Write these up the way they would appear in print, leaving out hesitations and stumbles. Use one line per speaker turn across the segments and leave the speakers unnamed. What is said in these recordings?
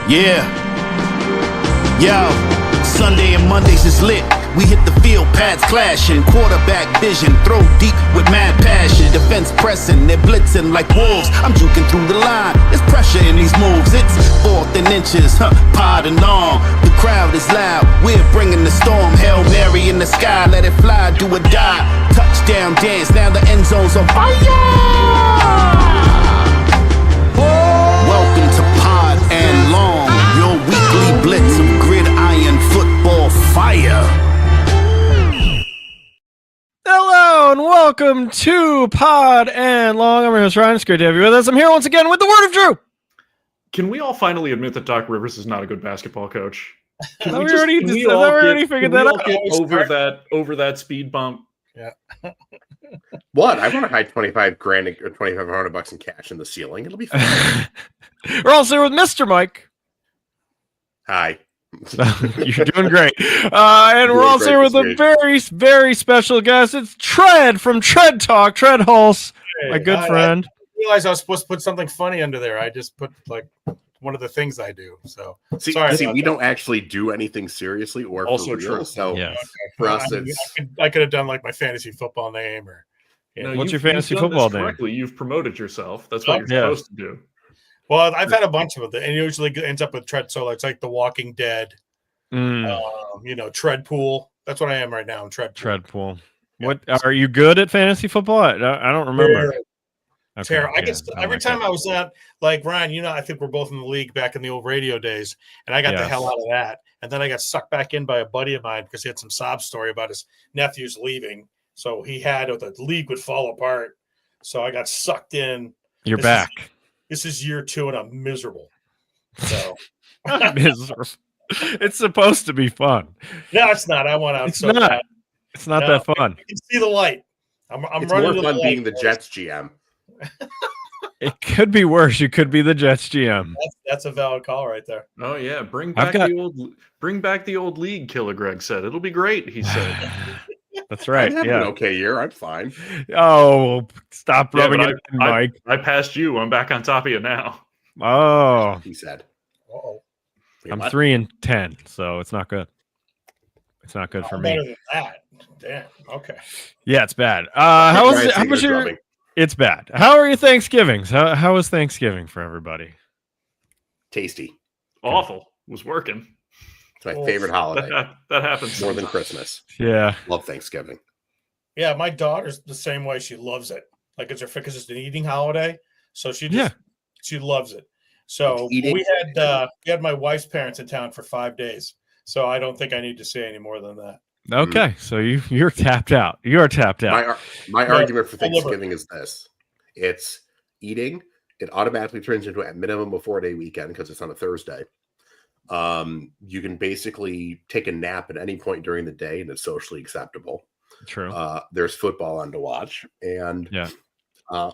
Yeah. Yo, Sunday and Mondays is lit. We hit the field, pads clashing, quarterback vision, throw deep with mad passion, defense pressing, they're blitzing like wolves. I'm juking through the line, there's pressure in these moves. It's 4th and inches, pod and long. The crowd is loud, we're bringing the storm. Hail Mary in the sky, let it fly, do or die. Touchdown dance, now the end zone's on fire. Welcome to Pod and Long, your weekly blitz of gridiron football fire.
Hello and welcome to Pod and Long. I'm your host Ryan. It's great to have you with us. I'm here once again with the Word of Drew.
Can we all finally admit that Doc Rivers is not a good basketball coach?
Can we already figured that out?
Over that speed bump.
Yeah. What? I want to hide $25,000 or $2,500 in cash in the ceiling. It'll be fun.
We're also here with Mr. Mike.
Hi.
You're doing great. And we're also here with a very, very special guest. It's Tread from Tread Talk, Tread Hulse, my good friend.
I realized I was supposed to put something funny under there. I just put like one of the things I do. So
see, we don't actually do anything seriously or
also
true.
True.
So
yes.
For us, it's
I could have done like my fantasy football name or.
What's your fantasy football name?
Correctly, you've promoed yourself. That's what you're supposed to do.
Well, I've had a bunch of them, and it usually ends up with Tread Solo. It's like The Walking Dead, Tread Pool. That's what I am right now. I'm Tread Pool.
Tread Pool. Yeah. What are you good at fantasy football? I don't remember.
Okay, I guess every time I was at like Ryan, I think we're both in the league back in the old radio days, and I got the hell out of that. And then I got sucked back in by a buddy of mine because he had some sob story about his nephews leaving. So the league would fall apart. So I got sucked in.
You're back.
This is year 2, and I'm miserable. So
miserable. It's supposed to be fun.
No, it's not. I want out.
It's not. Bad. It's not that fun.
You can see the light.
It's running more fun being the Jets GM.
It could be worse. You could be the Jets GM.
That's a valid call right there.
Oh yeah, bring back the old league. Killer Greg said it'll be great. He said.
That's right.
I'm having an okay year. I'm fine.
Oh, stop rubbing it in, Mike.
I passed you. I'm back on top of you now.
Oh,
he said.
Uh-oh.
I'm 3-10, so it's not good. It's not good for me.
Better than that. Damn. Okay.
Yeah, it's bad. How was your? It's bad. How are your Thanksgivings? How was Thanksgiving for everybody?
Tasty.
Awful. It was working.
It's my favorite holiday.
That happens
more than Christmas.
Yeah.
Love Thanksgiving.
Yeah, my daughter's the same way. She loves it. Like because it's an eating holiday. So she loves it. So we had my wife's parents in town for 5 days. So I don't think I need to say any more than that.
Okay. So you're tapped out. You're tapped out.
My argument for Thanksgiving is this. It's eating. It automatically turns into at minimum a 4-day weekend because it's on a Thursday. You can basically take a nap at any point during the day and it's socially acceptable.
True.
There's football on to watch, and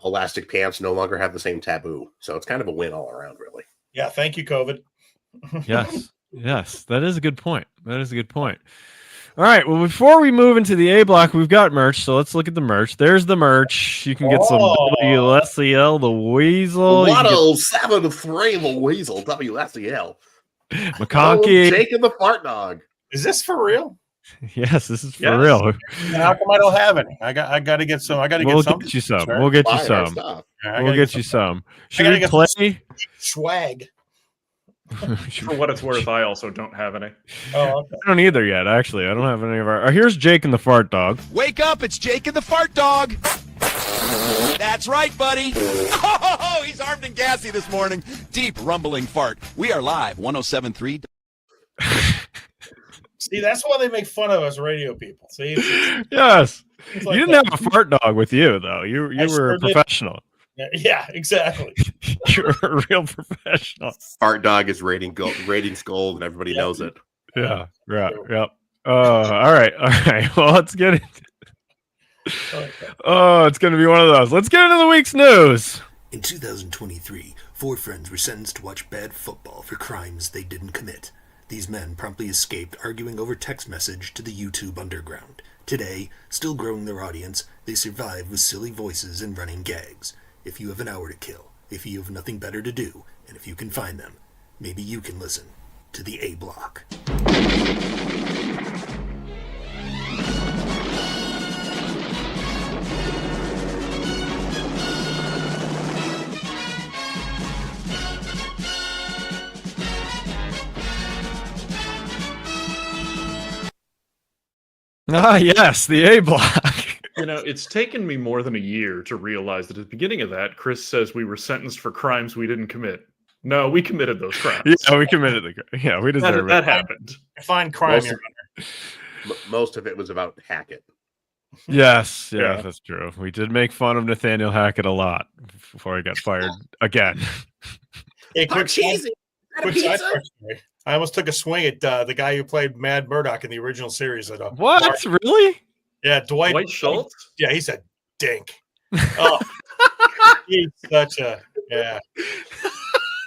elastic pants no longer have the same taboo. So it's kind of a win all around, really.
Yeah. Thank you, COVID.
Yes. That is a good point. All right. Well, before we move into the A block, we've got merch. So let's look at the merch. There's the merch. You can get some WSEL, the Weasel.
107.3, the Weasel, WSEL.
McConkey.
Jake and the Fart Dog.
Is this for real?
Yes, this is for real.
How come I don't have any? I got to get some.
We'll get you some. We'll get you some. We'll get you some. Should we play
swag?
For what it's worth, I also don't have any.
Oh, okay.
I don't either yet. Actually, I don't have any of our. Here's Jake and the Fart Dog.
Wake up! It's Jake and the Fart Dog. That's right, buddy. Oh, he's armed and gassy this morning. Deep rumbling fart. We are live, 107.3.
See, that's why they make fun of us radio people. See,
yes,
like
you didn't have a fart dog with you though. You were a professional.
Yeah, exactly.
You're a real professional.
Fart Dog is ratings gold, and everybody knows it.
Yeah, right. Yep. All right. Well, let's get it. Oh, it's going to be one of those. Let's get into the week's news.
In 2023, 4 friends were sentenced to watch bad football for crimes they didn't commit. These men promptly escaped, arguing over text message to the YouTube underground. Today, still growing their audience, they survive with silly voices and running gags. If you have an hour to kill, if you have nothing better to do, and if you can find them, maybe you can listen to the A Block.
Ah, yes, the A Block.
It's taken me more than a year to realize that at the beginning of that, Chris says we were sentenced for crimes we didn't commit. No, we committed those crimes.
Yeah, we committed we deserve
that happened.
Fine crime, Your Honor.
Most of it was about Hackett.
Yes, that's true. We did make fun of Nathaniel Hackett a lot before he got fired again.
Hey, quick side story. I almost took a swing at the guy who played Mad Murdoch in the original series.
What? Really?
Yeah, Dwight
Schultz?
Yeah, he's a dink. Oh, he's such a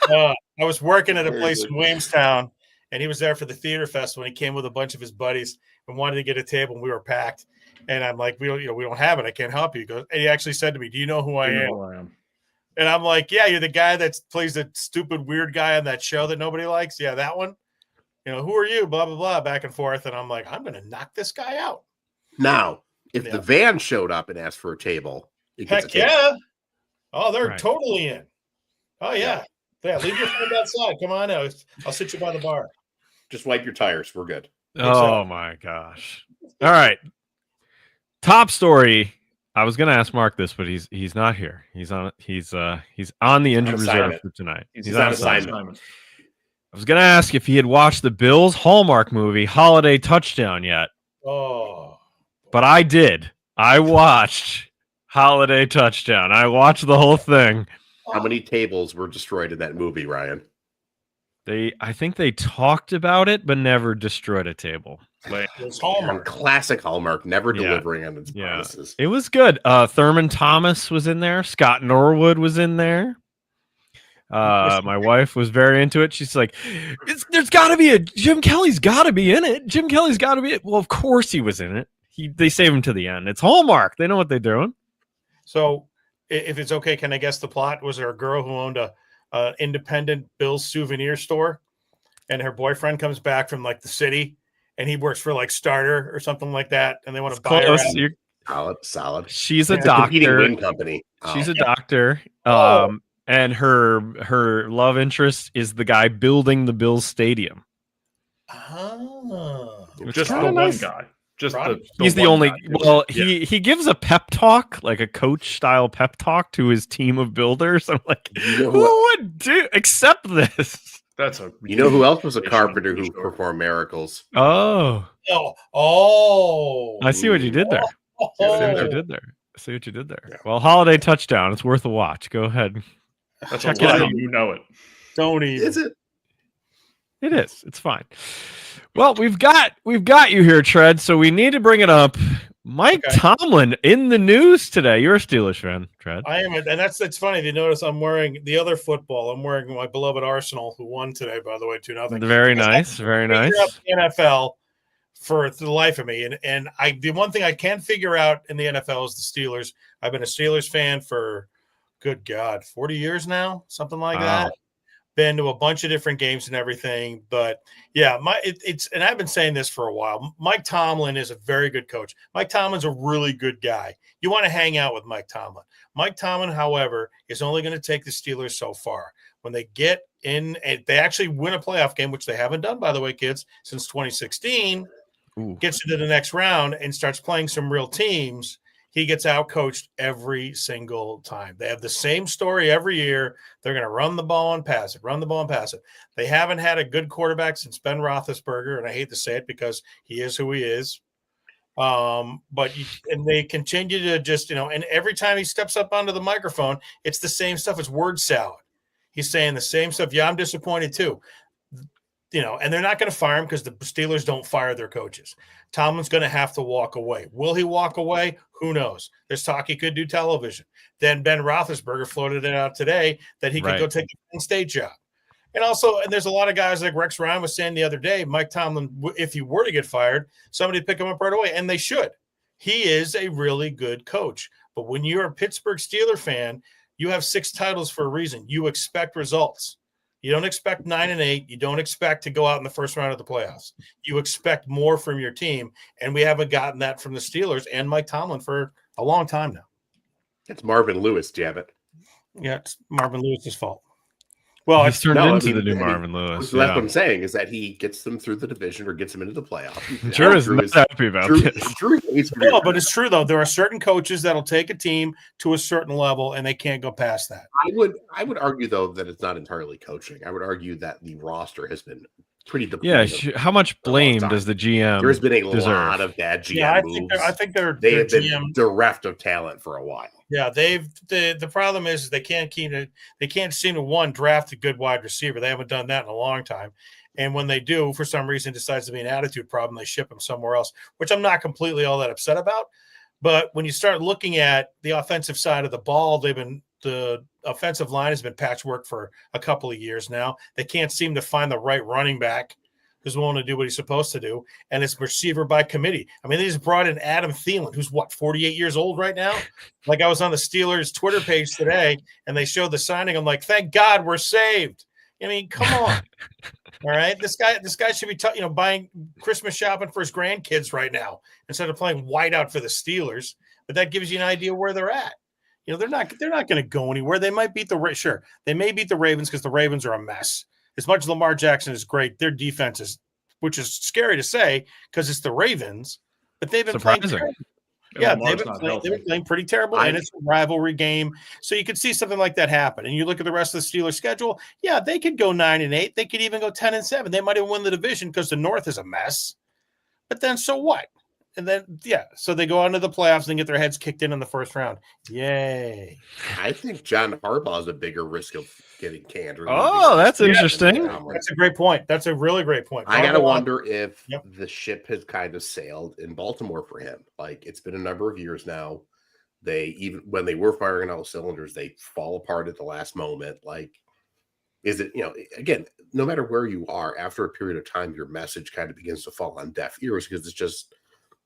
I was working at a place in Williamstown, and he was there for the theater festival. And he came with a bunch of his buddies and wanted to get a table, and we were packed. And I'm like, we don't have it. I can't help you. He goes, and he actually said to me, "Do you know who I am?" And I'm like, "Yeah, you're the guy that plays the stupid weird guy on that show that nobody likes. Yeah, that one. Who are you? Blah blah blah, back and forth." And I'm like, "I'm gonna knock this guy out."
Now, if the van showed up and asked for a table,
heck yeah! Oh, they're totally in. Oh yeah. Leave your friend outside. Come on out. I'll sit you by the bar.
Just wipe your tires. We're good.
Oh my gosh! All right. Top story. I was going to ask Mark this, but he's not here. He's on the injured reserve for tonight. He's on assignment. I was going to ask if he had watched the Bills Hallmark movie Holiday Touchdown yet.
Oh.
But I did. I watched Holiday Touchdown. I watched the whole thing.
How many tables were destroyed in that movie, Ryan?
I think they talked about it, but never destroyed a table.
It's Hallmark.
Classic Hallmark, never delivering on its promises.
It was good. Thurman Thomas was in there. Scott Norwood was in there. My wife was very into it. She's like, "There's got to be Jim Kelly's got to be in it. Jim Kelly's got to be it." Well, of course he was in it. They save him to the end. It's Hallmark. They know what they're doing.
So, if it's okay, can I guess the plot? Was there a girl who owned a independent Bill's souvenir store, and her boyfriend comes back from the city, and he works for Starter or something like that, and they want to buy her out?
Solid.
She's a doctor.
Wing company.
She's a doctor. And her love interest is the guy building the Bills stadium.
Oh,
just the one guy.
He's the only. Well, he gives a pep talk, like a coach style pep talk to his team of builders. I'm like, who would accept this?
You know who else was a carpenter who performed miracles?
Oh.
I
see what you did there. I see what you did there. Yeah. Well, Holiday Touchdown. It's worth a watch. Go ahead.
That's check it out. You know it.
Don't even.
Is it?
It is. It's fine. Well, we've got you here, Tread. So we need to bring it up. Mike Tomlin in the news today. You're a Steelers fan, Tread.
I am, and that's funny. You notice I'm wearing the other football. I'm wearing my beloved Arsenal, who won today, by the way, 2-0.
Very nice, very nice.
The NFL for the life of me, and the one thing I can't figure out in the NFL is the Steelers. I've been a Steelers fan for, good God, 40 years now, something like that. Been to a bunch of different games and everything, but yeah, and I've been saying this for a while. Mike Tomlin is a very good coach. Mike Tomlin's a really good guy. You want to hang out with Mike Tomlin. Mike Tomlin, however, is only going to take the Steelers so far. When they get in, and they actually win a playoff game, which they haven't done, by the way, kids, since 2016, gets into the next round and starts playing some real teams, he gets out-coached every single time. They have the same story every year. They're going to run the ball and pass it, They haven't had a good quarterback since Ben Roethlisberger, and I hate to say it because he is who he is. And they continue to just, and every time he steps up onto the microphone, it's the same stuff. It's word salad. He's saying the same stuff. Yeah, I'm disappointed too. And they're not going to fire him because the Steelers don't fire their coaches. Tomlin's going to have to walk away. Will he walk away? Who knows? There's talk he could do television. Then Ben Roethlisberger floated it out today that he could go take a Penn State job. And there's a lot of guys like Rex Ryan was saying the other day, Mike Tomlin, if he were to get fired, somebody would pick him up right away, and they should. He is a really good coach. But when you're a Pittsburgh Steeler fan, you have 6 titles for a reason. You expect results. You don't expect 9-8. You don't expect to go out in the first round of the playoffs. You expect more from your team, and we haven't gotten that from the Steelers and Mike Tomlin for a long time now.
It's Marvin Lewis, damn it.
Yeah, it's Marvin Lewis's fault. Well,
he's turned into the new Marvin Lewis.
That's what I'm saying, is that he gets them through the division or gets them into the playoffs.
Drew is not happy about this.
No, but it's true, though. There are certain coaches that'll take a team to a certain level, and they can't go past that.
I would argue, though, that it's not entirely coaching. I would argue that the roster has been pretty
depleted. Yeah, how much blame does the GM
There's been a
deserve?
lot of bad GM moves.
I think they're
have been
GM
bereft of talent for a while.
Yeah, the problem is they can't seem to draft a good wide receiver. They haven't done that in a long time. And when they do, for some reason, it decides to be an attitude problem, they ship him somewhere else, which I'm not completely all that upset about. But when you start looking at the offensive side of the ball, the offensive line has been patchwork for a couple of years now. They can't seem to find the right running back who's willing to do what he's supposed to do, and it's receiver by committee. I mean, they just brought in Adam Thielen, who's 48 years old right now? Like, I was on the Steelers Twitter page today, and they showed the signing. I'm like, thank God we're saved. I mean, come on. All right, this guy should be buying Christmas shopping for his grandkids right now instead of playing whiteout for the Steelers. But that gives you an idea where they're at. They're not going to go anywhere. They might beat they may beat the Ravens because the Ravens are a mess. As much as Lamar Jackson is great, their defense is, which is scary to say because it's the Ravens, but they've been playing terrible. Yeah, they've been playing pretty terrible, and it's a rivalry game. So you could see something like that happen. And you look at the rest of the Steelers' schedule, yeah, they could go 9-8. They could even go 10-7. They might even win the division because the North is a mess. But then so what? And then, so they go on to the playoffs and get their heads kicked in the first round. Yay.
I think John Harbaugh is a bigger risk of getting canned.
Oh, that's interesting.
That's a great point. That's a really great point.
I got to wonder if the ship has kind of sailed in Baltimore for him. Like, it's been a number of years now. Even when they were firing all cylinders, they fall apart at the last moment. Like, is it, again, no matter where you are, after a period of time, your message kind of begins to fall on deaf ears because it's just,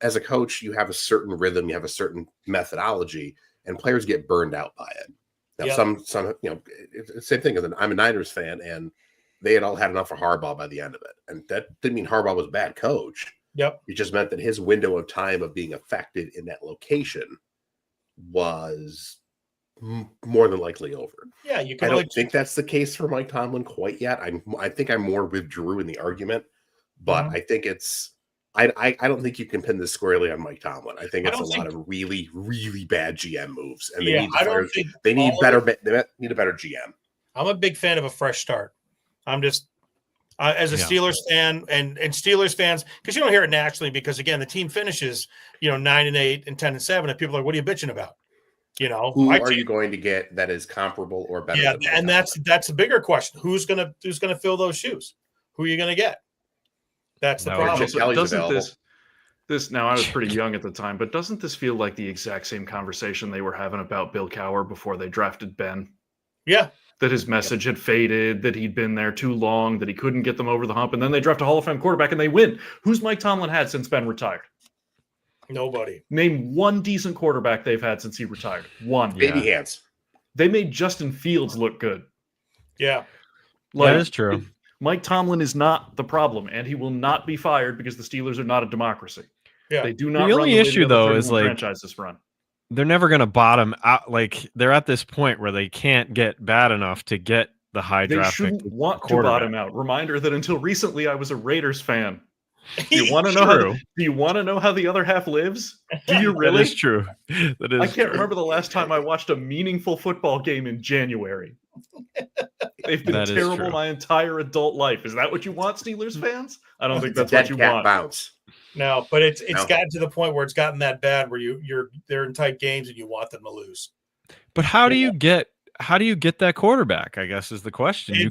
as a coach, you have a certain rhythm, you have a certain methodology, and players get burned out by it. Now, some, it's the same thing. I'm a Niners fan, and they had all had enough of Harbaugh by the end of it. And that didn't mean Harbaugh was a bad coach.
Yep.
It just meant that his window of time of being effective in that location was more than likely over.
Yeah,
I don't think that's the case for Mike Tomlin quite yet. I think I'm more with Drew in the argument, but I think it's. I don't think you can pin this squarely on Mike Tomlin. I think it's a lot of really, really bad GM moves, and they need a better GM.
I'm a big fan of a fresh start. I'm just as a Steelers fan and Steelers fans, because you don't hear it nationally, because again, the team finishes 9-8 and 10-7, and people are like, "What are you bitching about?"
Who are you going to get that is comparable or better?
Yeah, and that's a bigger question. Who's gonna fill those shoes? Who are you gonna get? That's the problem.
Doesn't this now, I was pretty young at the time, but doesn't this feel like the exact same conversation they were having about Bill Cowher before they drafted Ben?
Yeah.
That his message had faded, that he'd been there too long, that he couldn't get them over the hump, and then they draft a Hall of Fame quarterback and they win. Who's Mike Tomlin had since Ben retired?
Nobody.
Name one decent quarterback they've had since he retired. One.
Baby hands.
They made Justin Fields look good.
Yeah.
That is true.
Mike Tomlin is not the problem, and he will not be fired because the Steelers are not a democracy.
Yeah.
They do not.
The only issue, though, is like
franchise run.
They're never going to bottom out. Like, they're at this point where they can't get bad enough to get the high draft pick.
They shouldn't want to bottom out. Reminder that until recently, I was a Raiders fan. Do you want to know? Do you want to know how the other half lives? Do you really?
That is true. That is.
I can't remember the last time I watched a meaningful football game in January. They've been terrible my entire adult life. Is that what you want, Steelers fans? I don't think that's what you want.
Bounce.
No, but it's gotten to the point where it's gotten that bad where they're in tight games and you want them to lose.
But how do you get that quarterback? I guess is the question.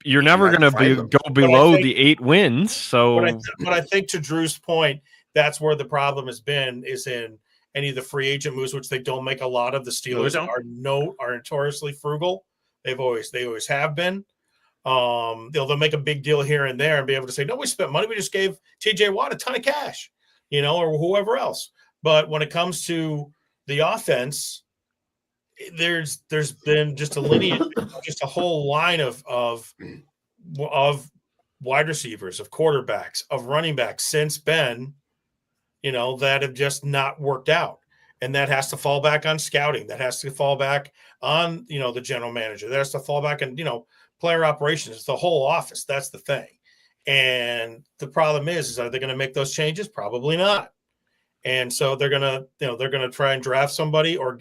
You're never going to go below the 8 wins. So,
but I think to Drew's point, that's where the problem has been, is in any of the free agent moves, which they don't make a lot of. The Steelers are notoriously frugal. They always have been. They'll make a big deal here and there and be able to say, no, we spent money. We just gave TJ Watt a ton of cash, or whoever else. But when it comes to the offense, there's been just a lineage, just a whole line of wide receivers, of quarterbacks, of running backs since Ben, that have just not worked out. And that has to fall back on scouting. That has to fall back on, the general manager. That has to fall back on, player operations. It's the whole office. That's the thing. And the problem is are they going to make those changes? Probably not. And so they're going to try and draft somebody or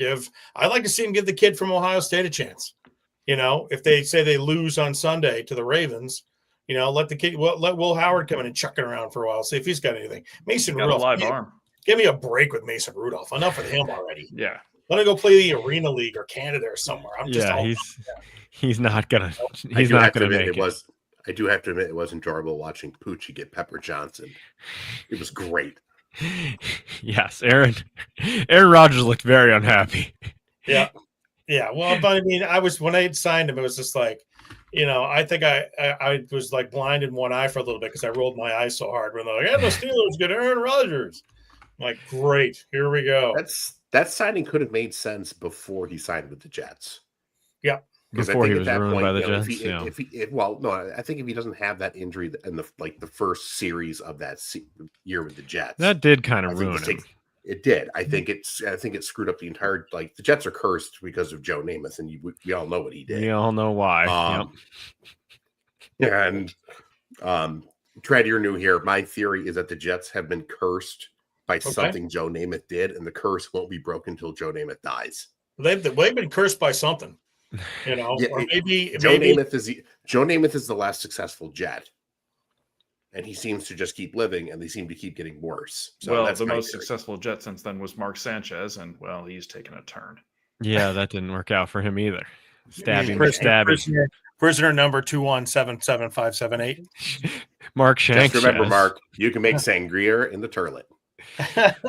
I'd like to see him give the kid from Ohio State a chance. If they say they lose on Sunday to the Ravens, let the kid, let Will Howard come in and chuck it around for a while. See if he's got anything. Mason Rudolph.
Got a live arm.
Give me a break with Mason Rudolph. Enough of him already.
Yeah.
Let him go play the Arena League or Canada or somewhere.
He's not gonna make it.
I do have to admit it was enjoyable watching Poochie get Pepper Johnson. It was great.
Yes, Aaron Rodgers looked very unhappy.
Yeah. Yeah. Well, but I mean, when I had signed him, it was just like, I think I was like blind in one eye for a little bit because I rolled my eyes so hard when they're like, the Steelers get Aaron Rodgers. I'm like, great, here we go.
That signing could have made sense before he signed with the Jets.
Yeah.
Before he was ruined by the Jets.
I think if he doesn't have that injury in the first series of that year with the Jets,
that did kind of ruin him.
It did. I think it screwed up the entire. Like the Jets are cursed because of Joe Namath, and we all know what he did.
We all know why.
And Tread, you're new here. My theory is that the Jets have been cursed by something Joe Namath did, and the curse won't be broken until Joe Namath dies.
They've been cursed by something. Or maybe
Joe Namath is the last successful Jet, and he seems to just keep living, and they seem to keep getting worse. So
that's the most successful Jet since then was Mark Sanchez, and he's taken a turn.
Yeah, that didn't work out for him either. Stabbing.
Prisoner number 2177578.
Mark Shanks.
Just remember, Mark, you can make sangria in the turlet.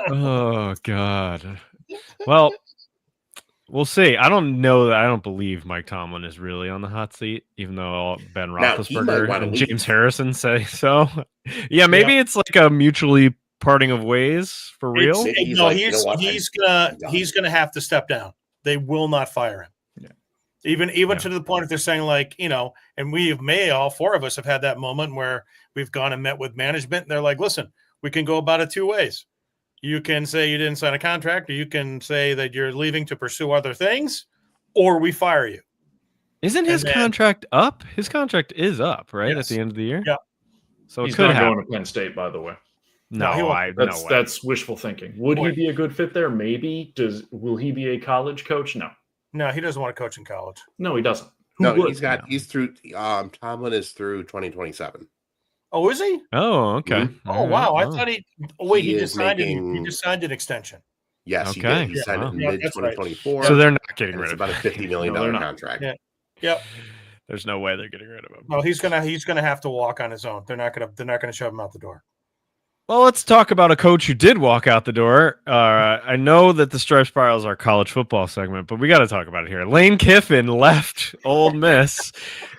Oh God. Well, we'll see. I don't believe Mike Tomlin is really on the hot seat, even though Ben Roethlisberger and James Harrison say so. Yeah, maybe it's like a mutually parting of ways for real.
He's gonna have to step down. They will not fire him. Even to the point if they're saying and all four of us have had that moment where we've gone and met with management and they're like, listen, we can go about it two ways. You can say you didn't sign a contract, or you can say that you're leaving to pursue other things, or we fire you.
Isn't his contract up? His contract is up, right?
Yes.
At the end of the year?
Yeah.
So
he's
it could
not
happen.
going to Penn State, by the way.
No,
that's wishful thinking. Would he be a good fit there? Maybe. Will he be a college coach? No.
No, he doesn't want to coach in college.
No, he doesn't.
He's through. Tomlin is through 2027.
Oh, is he?
Oh, okay.
Mm-hmm. Oh, wow. I thought he just signed an extension.
Yes, he did. He signed it in mid-2024.
Right. So they're not getting rid of
him. It's about a $50 million contract.
Yeah. Yep.
There's no way they're getting rid of him.
No, he's gonna have to walk on his own. They're not gonna shove him out the door.
Well, let's talk about a coach who did walk out the door. I know that the Stripe Spiral is our college football segment, but we got to talk about it here. Lane Kiffin left Ole Miss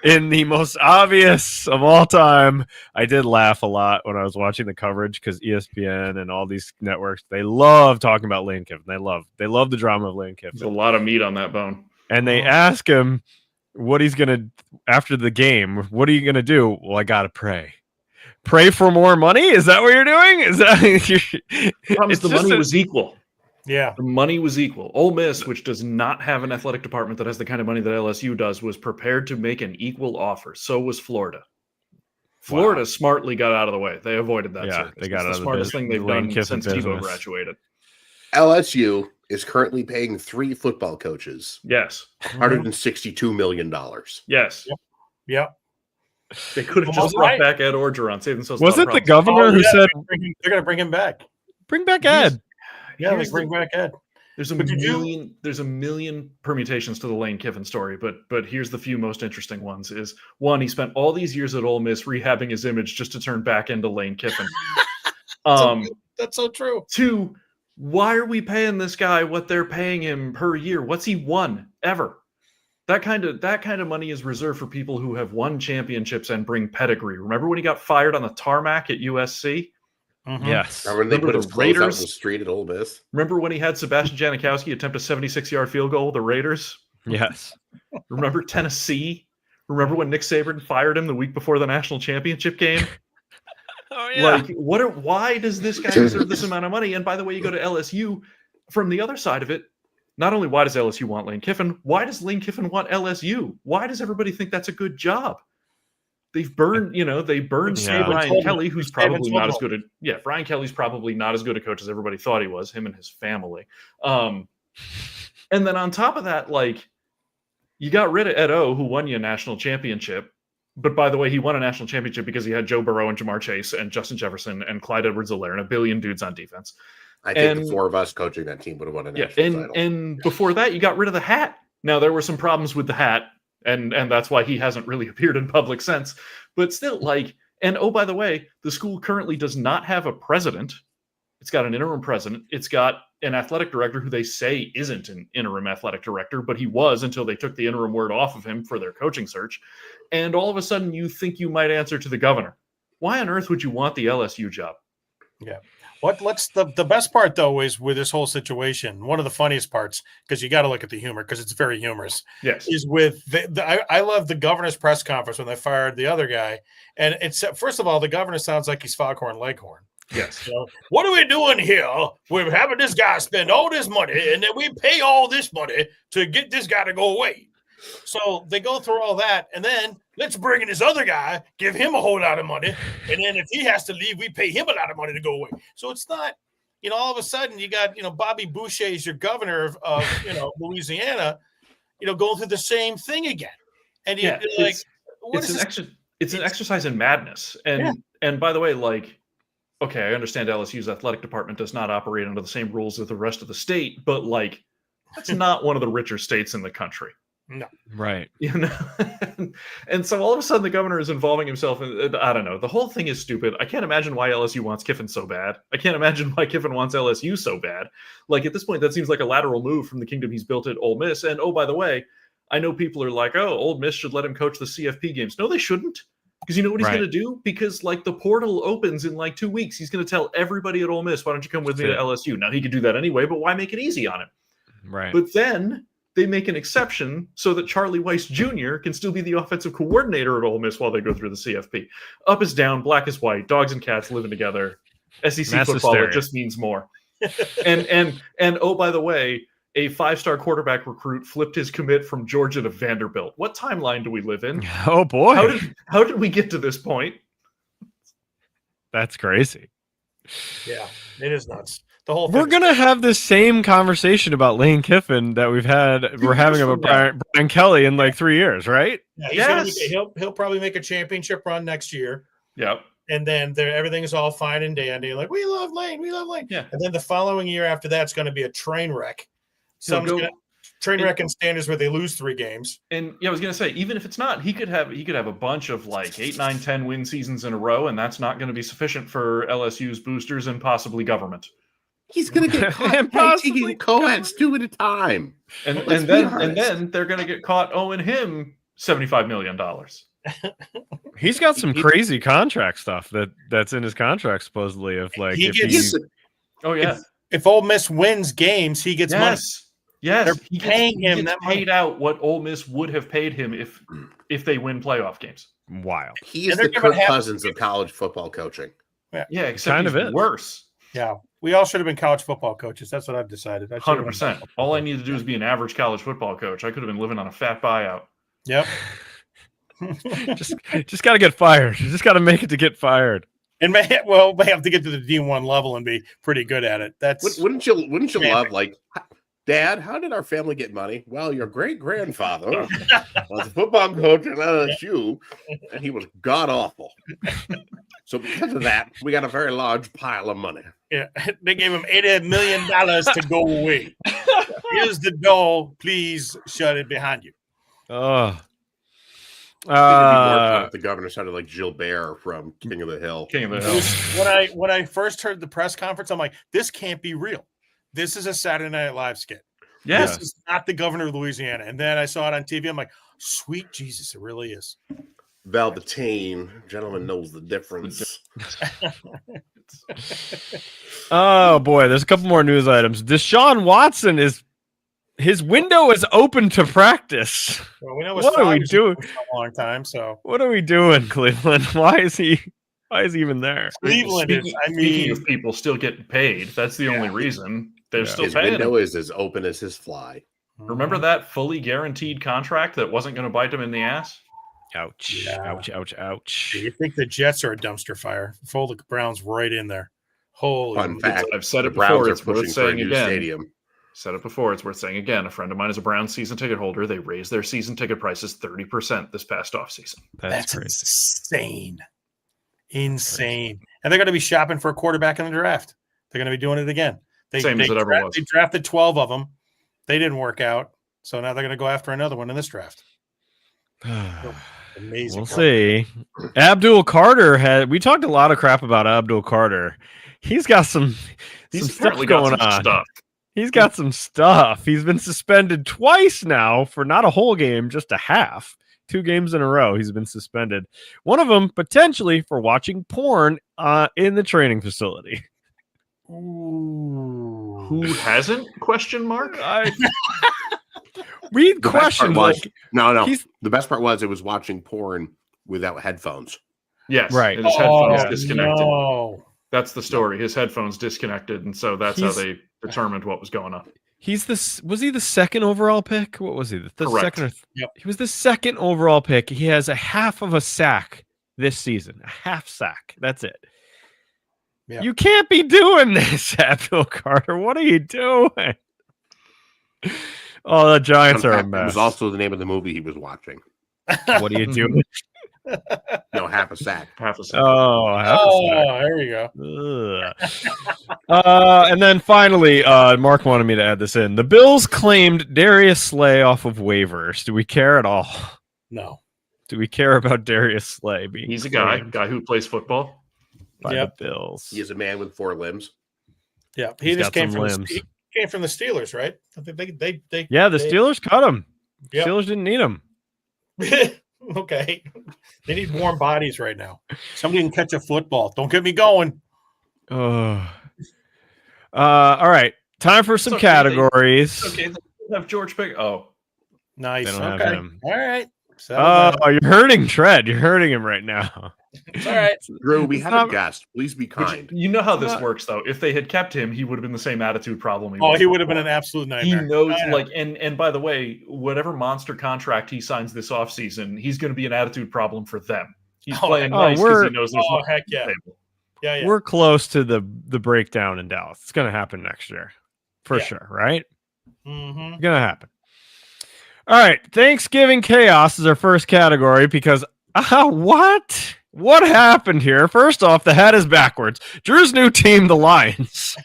in the most obvious of all time. I did laugh a lot when I was watching the coverage because ESPN and all these networks, they love talking about Lane Kiffin. They love the drama of Lane Kiffin.
There's a lot of meat on that bone.
And they ask him what he's going to, after the game, what are you going to do? Well, I got to pray. Pray for more money? Is that what you're doing? Is that
the money was equal?
Yeah,
the money was equal. Ole Miss, which does not have an athletic department that has the kind of money that LSU does, was prepared to make an equal offer. So was Florida. Florida smartly got out of the way. They avoided that.
Yeah, they got out of the
smartest thing they've done since Tebow graduated.
LSU is currently paying 3 football coaches.
Yes,
$162 million.
Yes.
Yep.
They could have just brought back Ed Orgeron, save themselves.
Was it the governor who said
they're going to bring him back?
Bring back Ed.
Yeah, bring back Ed.
There's a million permutations to the Lane Kiffin story, but here's the few most interesting ones. Is one, he spent all these years at Ole Miss rehabbing his image just to turn back into Lane Kiffin.
That's so true.
2, why are we paying this guy what they're paying him per year? What's he won ever? That kind of money is reserved for people who have won championships and bring pedigree. Remember when he got fired on the tarmac at USC?
Mm-hmm.
Yes.
Remember when they put
the
his clothes out
Raiders?
in the street at Ole Miss?
Remember when he had Sebastian Janikowski attempt a 76-yard field goal with the Raiders?
Yes.
Remember Tennessee? Remember when Nick Saban fired him the week before the national championship game?
Oh yeah.
Like, why does this guy deserve this amount of money? And by the way, you go to LSU, from the other side of it, not only why does LSU want Lane Kiffin, why does Lane Kiffin want LSU? Why does everybody think that's a good job? They've burned, Brian Kelly, who's probably not as good at Brian Kelly's probably not as good a coach as everybody thought he was, him and his family. And then on top of that, like, you got rid of Ed O, who won you a national championship. But by the way, he won a national championship because he had Joe Burrow and Jamar Chase and Justin Jefferson and Clyde Edwards-Helaire and a billion dudes on defense.
I think the four of us coaching that team would have won a national title.
And before that, you got rid of the hat. Now, there were some problems with the hat, and that's why he hasn't really appeared in public since. But still, like, and oh, by the way, the school currently does not have a president. It's got an interim president. It's got an athletic director who they say isn't an interim athletic director, but he was until they took the interim word off of him for their coaching search. And all of a sudden, you think you might answer to the governor. Why on earth would you want the LSU job?
Yeah. The best part, though, is with this whole situation, one of the funniest parts, because you got to look at the humor, because it's very humorous.
Yes.
Is with I love the governor's press conference when they fired the other guy. And it's, first of all, the governor sounds like he's Foghorn Leghorn.
Yes.
So, what are we doing here? We're having this guy spend all this money, and then we pay all this money to get this guy to go away. So they go through all that, and then let's bring in this other guy, give him a whole lot of money, and then if he has to leave, we pay him a lot of money to go away. So it's not, all of a sudden you got, Bobby Boucher is your governor of Louisiana, going through the same thing again. And you're like,
it's an exercise in madness. And by the way, like, okay, I understand LSU's athletic department does not operate under the same rules as the rest of the state, but like, that's not one of the richer states in the country.
No.
Right.
And so all of a sudden the governor is involving himself in, I don't know. The whole thing is stupid. I can't imagine why LSU wants Kiffin so bad. I can't imagine why Kiffin wants LSU so bad. Like, at this point, that seems like a lateral move from the kingdom he's built at Ole Miss. And oh, by the way, I know people are like, oh, Ole Miss should let him coach the CFP games. No, they shouldn't. Because you know what he's going to do? Because like the portal opens in like 2 weeks. He's going to tell everybody at Ole Miss, why don't you come with me to LSU? Now he could do that anyway, but why make it easy on him?
Right.
But then they make an exception so that Charlie Weiss Jr. can still be the offensive coordinator at Ole Miss while they go through the CFP. Up is down, black is white, dogs and cats living together. SEC
Mass
football,
hysteria.
it just means more. and oh, by the way, a 5-star quarterback recruit flipped his commit from Georgia to Vanderbilt. What timeline do we live in?
Oh boy.
How did we get to this point?
That's crazy.
Yeah, it is nuts. The whole
We're gonna have the same conversation about Lane Kiffin that we're having about Brian Kelly in like 3 years, right?
Yeah, he'll probably make a championship run next year.
Yep.
And then everything is all fine and dandy. Like, we love Lane.
Yeah.
And then the following year after that's going to be a train wreck. Train wreck in standards where they lose 3 games.
And I was going to say, even if it's not, he could have a bunch of like 8, 9, 10 win seasons in a row, and that's not going to be sufficient for LSU's boosters and possibly government.
He's going to get caught by taking co-eds 2 at a time.
And then they're going to get caught owing him $75 million.
He's got some crazy contract stuff that's in his contract supposedly. Of like,
if Ole Miss wins games, he gets money.
Yes,
they're paying him.
He gets paid out what Ole Miss would have paid him if they win playoff games.
Wild.
He is the Kirk Cousins of college football coaching.
Yeah, except
kind of
it worse.
Yeah, we all should have been college football coaches. That's what I've decided.
100%. All I need to do is be an average college football coach. I could have been living on a fat buyout.
Yep.
just got to get fired. You just got to make it to get fired.
And may have to get to the D1 level and be pretty good at it. That's
wouldn't you love, like, Dad, how did our family get money? Well, your great grandfather was a football coach at LSU, and he was god awful. So because of that, we got a very large pile of money.
Yeah, they gave him $80 million to go away. Here's the door. Please shut it behind you.
Oh.
The governor sounded like Gilbert from King of the Hill.
When I first heard the press conference, I'm like, this can't be real. This is a Saturday Night Live skit.
Yeah.
This is not the governor of Louisiana. And then I saw it on TV. I'm like, sweet Jesus, it really is.
Velveteen, gentleman knows the difference.
Oh boy, there's a couple more news items. Deshaun Watson his window is open to practice.
Well, we know
what are we doing
for a long time? So
what are we doing, Cleveland? Why is he even there?
Cleveland is.
Speaking of people still getting paid, that's the only reason they're still
His
paying.
window is as open as his fly.
Remember that fully guaranteed contract that wasn't going to bite him in the ass?
Ouch!
Yeah.
Ouch! Ouch! Ouch!
You think the Jets are a dumpster fire? Fold the Browns right in there. Holy!
Fun fact:
I've said it
the Browns
before.
are
It's worth
pushing for a
saying
new
again.
stadium.
Said it before. It's worth saying again. A friend of mine is a Browns season ticket holder. They raised their season ticket prices 30% this past offseason.
That's
crazy.
Insane. And they're going to be shopping for a quarterback in the draft. They're going to be doing it again.
Same as it ever was.
They drafted 12 of them. They didn't work out. So now they're going to go after another one in this draft. Amazing.
We'll see. Abdul Carter we talked a lot of crap about Abdul Carter. He's got some stuff going on.
Stuff.
He's got some stuff. He's been suspended twice now for not a whole game, just a half. 2 games in a row he's been suspended. One of them potentially for watching porn in the training facility.
Ooh.
Who hasn't? Question mark.
Read questions like
no. The best part was it was watching porn without headphones.
Yes,
right.
And his headphones disconnected.
No.
That's the story. His headphones disconnected, and so that's how they determined what was going on.
Was he the second overall pick? What was he? The
Correct.
second?
Yep.
He was the second overall pick. He has a half of a sack this season. A half sack. That's it.
Yeah.
You can't be doing this, Abdul Carter. What are you doing? Oh, the Giants are a mess.
It was also the name of the movie he was watching.
What are you doing?
No, half a sack.
Half a sack.
Oh, half a sack.
There you
go. And then finally, Mark wanted me to add this in. The Bills claimed Darius Slay off of waivers. Do we care at all?
No.
Do we care about Darius Slay being
He's a
claimed
guy who plays football
by the Bills?
He is a man with 4 limbs.
Yeah, he just came from the Steelers, right? I think they the
Steelers cut him.
Yep.
Steelers didn't need him.
Okay. They need warm bodies right now. Somebody can catch a football. Don't get me going.
All right. Time for some categories.
They have George Pick. Oh.
Nice.
They don't
okay.
have him.
All right.
You're hurting Tread. You're hurting him right now.
It's all right.
Drew, we have a guest. Please be kind.
You know how this works, though. If they had kept him, he would have been the same attitude problem.
He would have been an absolute nightmare.
He knows, and by the way, whatever monster contract he signs this offseason, he's going to be an attitude problem for them. He's playing nice because he knows there's no
heck yeah. Yeah.
We're close to the breakdown in Dallas. It's going to happen next year for sure, right?
Mm-hmm.
It's going to happen. All right. Thanksgiving chaos is our first category because what happened here? First off, the hat is backwards. Drew's new team, the Lions.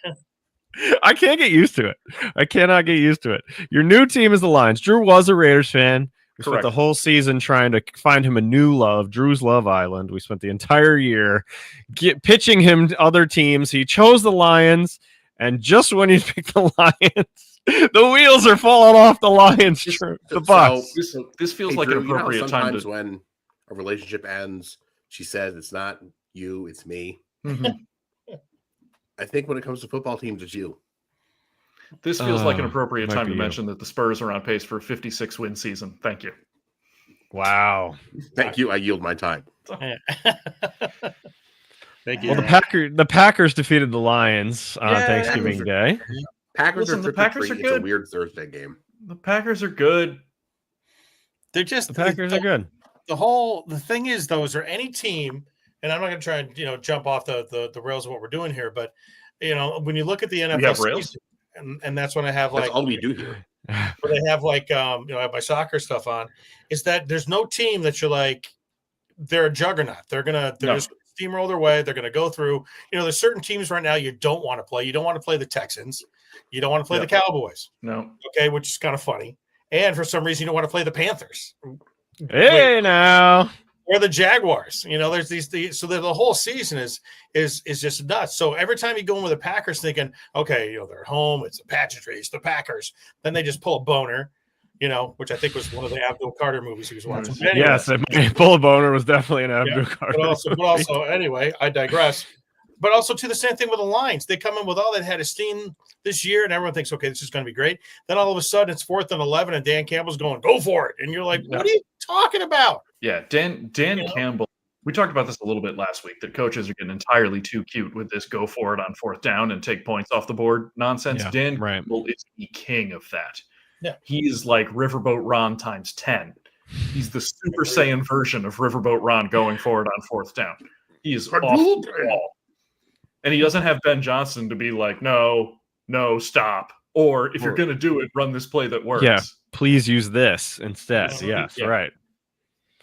I can't get used to it. I cannot get used to it. Your new team is the Lions. Drew was a Raiders fan. We spent the whole season trying to find him a new love, Drew's Love Island. We spent the entire year pitching him to other teams. He chose the Lions, and just when he picked the Lions, the wheels are falling off the Lions. The bus.
This feels like an appropriate time to.
Sometimes when a relationship ends, she says it's not you, it's me.
Mm-hmm.
I think when it comes to football teams, it's you.
This feels like an appropriate time to mention that the Spurs are on pace for a 56-win season. Thank you.
Wow.
Thank you. I yield my time.
Thank you.
Well, the Packers defeated the Lions on Thanksgiving Day.
Packers are good. It's a weird Thursday game.
The Packers are good.
They're just
the Packers are good.
The thing is, though, is there any team, and I'm not going to try and jump off the rails of what we're doing here, but when you look at the NFL season, and that's when I have
that's all we do here.
But I have I have my soccer stuff on. Is that there's no team that you're like they're a juggernaut. They're just steamroll their way. They're gonna go through. There's certain teams right now you don't want to play. You don't want to play the Texans. You don't want to play the Cowboys.
No. Okay,
which is kind of funny. And for some reason you don't want to play the Panthers.
Hey now.
Or the Jaguars, there's these so the whole season is just nuts. So every time you go in with the Packers thinking, okay, they're at home, it's the pageantry, it's the Packers, then they just pull a boner. which I think was one of the Abdul Carter movies he was watching.
Yes.
Yes, Bullet Boner was definitely an Abdul Carter.
But also, anyway, I digress. But also, to the same thing with the lines. They come in with all that head of steam this year, and everyone thinks, okay, this is going to be great. Then all of a sudden, it's 4th and 11, and Dan Campbell's going, go for it. And you're like, what are you talking about?
Yeah, Dan Campbell. We talked about this a little bit last week, that coaches are getting entirely too cute with this go for it on 4th down and take points off the board nonsense.
Yeah,
Dan
right.
Campbell is the king of that.
Yeah.
He is like Riverboat Ron times 10. He's the Super Saiyan version of Riverboat Ron going forward on 4th down. He is off the wall. And he doesn't have Ben Johnson to be like, no, stop. Or if you're going to do it, run this play that works.
Yeah, please use this instead. Yes, right.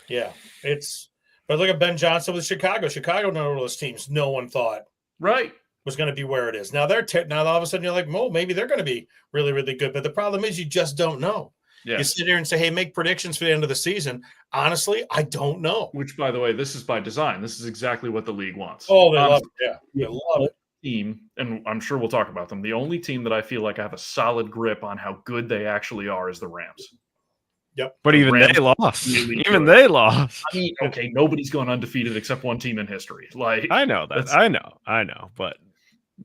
Yeah, but look at Ben Johnson with Chicago. Chicago, none of those teams, no one thought was going to be where it is. Now now all of a sudden you're like, well, maybe they're going to be really, really good. But the problem is you just don't know. Yeah. You sit here and say, hey, make predictions for the end of the season. Honestly, I don't know.
Which, by the way, this is by design. This is exactly what the league wants.
Oh, they love it. Yeah, they love it.
Team, and I'm sure we'll talk about them. The only team that I feel like I have a solid grip on how good they actually are is the Rams.
Yep.
But even they lost. They lost.
I mean, okay, nobody's gone undefeated except one team in history. Like,
I know that. I know. But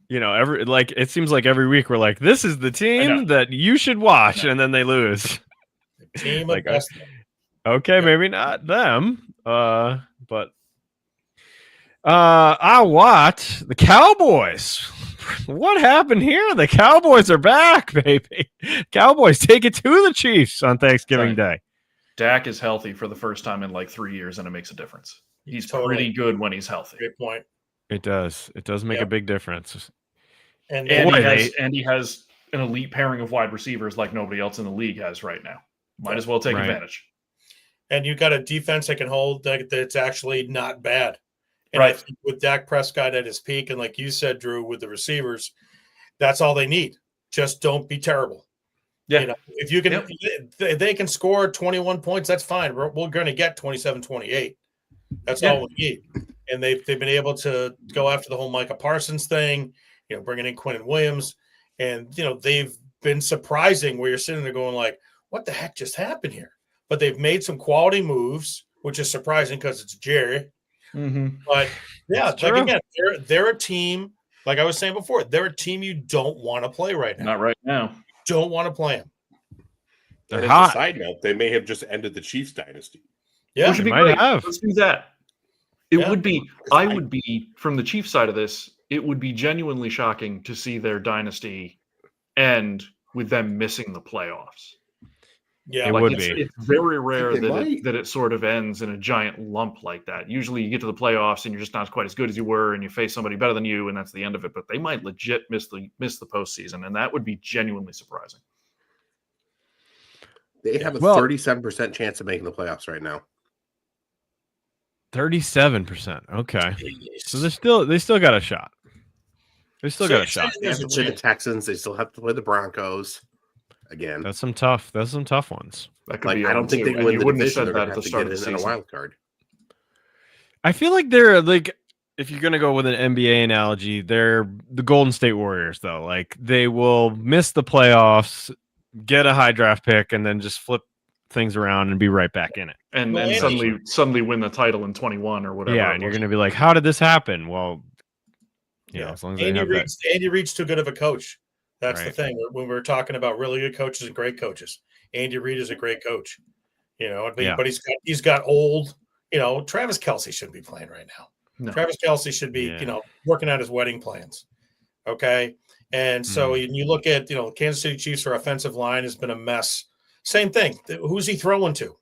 it seems like every week we're like, this is the team that you should watch, and then they lose.
The team
like, okay, maybe not them. But I watch the Cowboys. What happened here? The Cowboys are back, baby. Cowboys take it to the Chiefs on Thanksgiving Day.
Dak is healthy for the first time in like 3 years, and it makes a difference. He's pretty good when he's healthy.
Great point.
It does. It does make a big difference.
And he has an elite pairing of wide receivers like nobody else in the league has right now. Might as well take advantage.
And you've got a defense that can hold that's actually not bad. And
right.
I think with Dak Prescott at his peak, and like you said, Drew, with the receivers, that's all they need. Just don't be terrible.
Yeah.
If you can, they can score 21 points, that's fine. We're going to get 27-28. That's all we need. And they've been able to go after the whole Micah Parsons thing, bringing in Quinnen Williams. And, they've been surprising where you're sitting there going like, what the heck just happened here? But they've made some quality moves, which is surprising because it's Jerry.
Mm-hmm.
But again, they're a team. Like I was saying before, they're a team you don't want to play right now.
Not right now.
Don't want to play them.
And as a side note, they may have just ended the Chiefs dynasty.
Yeah,
which would be great. Let's do that. It would be. I would be from the Chiefs side of this. It would be genuinely shocking to see their dynasty end with them missing the playoffs.
Yeah,
it would be.
It's very rare that it sort of ends in a giant lump like that. Usually you get to the playoffs and you're just not quite as good as you were and you face somebody better than you and that's the end of it. But they might legit miss the postseason, and that would be genuinely surprising.
They have a 37% chance of making the playoffs right now.
37%. Okay. So they still got a shot. They still got a shot.
They have to play the Texans. They still have to play the Broncos. Again,
that's some tough ones.
That could be.
I don't think they can win the division. They're going to have to get in a wild card.
I feel like they're like, if you're going to go with an NBA analogy, they're the Golden State Warriors, though. Like they will miss the playoffs, get a high draft pick, and then just flip things around and be right back in it.
And suddenly win the title in 21 or whatever.
Yeah, and you're going to be like, how did this happen? Well, as long as
Andy Reid's too good of a coach. That's the thing. When we're talking about really good coaches and great coaches, Andy Reid is a great coach. But he's got old. Travis Kelce shouldn't be playing right now. No. Travis Kelce should be, working out his wedding plans. Okay, and so you look at Kansas City Chiefs, their offensive line has been a mess. Same thing. Who's he throwing to?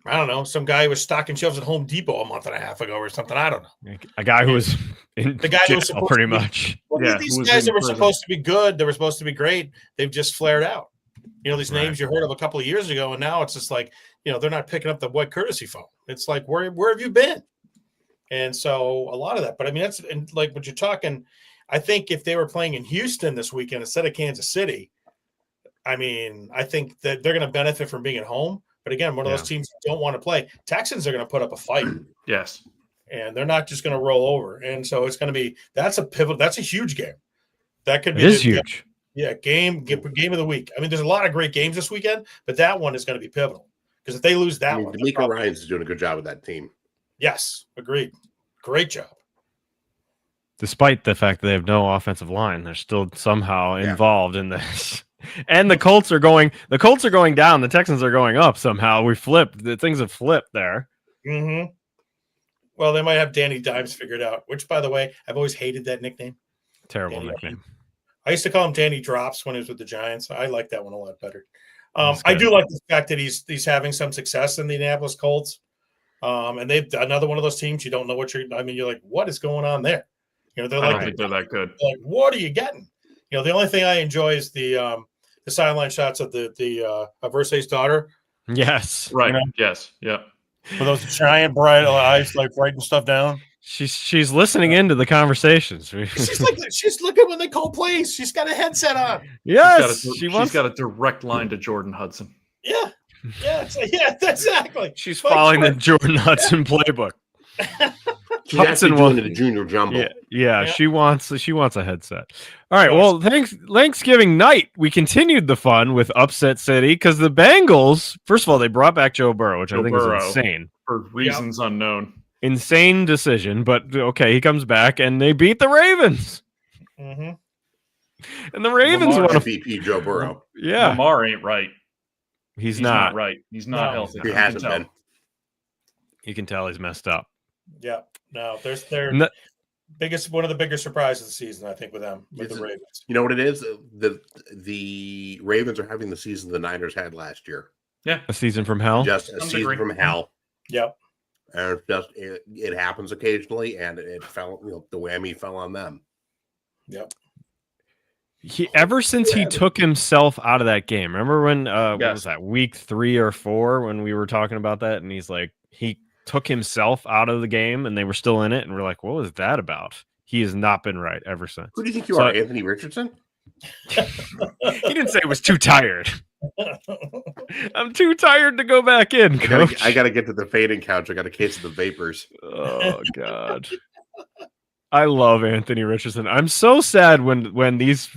I don't know. Some guy who was stocking shelves at Home Depot a month and a half ago or something. I don't know.
A guy who was in the guy who was supposed pretty much.
These guys that were supposed to be good, they were supposed to be great. They've just flared out. These names you heard of a couple of years ago, and now it's just like, they're not picking up the white courtesy phone. It's like, where have you been? And so a lot of that. But I mean, that's like what you're talking. I think if they were playing in Houston this weekend instead of Kansas City, I mean, I think that they're going to benefit from being at home. But again, one of those teams that don't want to play. Texans are going to put up a fight.
Yes.
And they're not just going to roll over. And so it's going to be – that's a huge game. That could be
– It is huge.
Yeah, game of the week. I mean, there's a lot of great games this weekend, but that one is going to be pivotal because if they lose that one,
D'Amico Ryans is doing a good job with that team.
Yes, agreed. Great job.
Despite the fact that they have no offensive line, they're still somehow involved in this. And the Colts are going down. The Texans are going up somehow. We flipped. The things have flipped there.
Mm-hmm. Well, they might have Danny Dimes figured out, which, by the way, I've always hated that nickname.
Terrible
Danny
nickname.
I used to call him Danny Drops when he was with the Giants. I like that one a lot better. I do like the fact that he's having some success in the Indianapolis Colts. And they've another one of those teams you don't know you're like, what is going on there? They're
I
like,
don't think they're that good.
Like, what are you getting? The only thing I enjoy is the sideline shots of the Irsay's daughter.
Yes.
Right. Yes. Yeah.
With those giant bright eyes, like writing stuff down.
She's listening into the conversations.
she's looking when they call plays. She's got a headset on.
Yes,
she's got a direct line to Jordan Hudson.
Yeah, exactly.
She's following the Jordan Hudson playbook.
She's actually doing the junior jumbo.
Yeah. She wants a headset. All right. Well, Thanksgiving night, we continued the fun with Upset City because the Bengals, first of all, they brought back Joe Burrow, which I think is insane.
For reasons unknown.
Insane decision, but okay, he comes back and they beat the Ravens.
Mm-hmm.
And the Ravens
won MVP Joe Burrow.
Yeah.
Lamar ain't right.
He's not
right. He's not healthy.
He hasn't been.
You can tell he's messed up.
Yeah. No, there's one of the biggest surprises of the season, I think, with them, with the Ravens.
You know what it is? The Ravens are having the season the Niners had last year.
Yeah.
A season from hell.
Just a season from hell.
Yep.
And it happens occasionally, and it fell. The whammy fell on them.
Yep.
Ever since he took himself out of that game. Remember when what was that, week 3 or 4 when we were talking about that, and he's like, he took himself out of the game and they were still in it, and we're like, what was that about? He has not been right ever since.
Who do you think you are, Anthony Richardson?
He didn't say it was too tired. I'm too tired to go back in, Coach.
I gotta get to the fading couch. I got a case of the vapors.
Oh God. I love Anthony Richardson. I'm so sad when these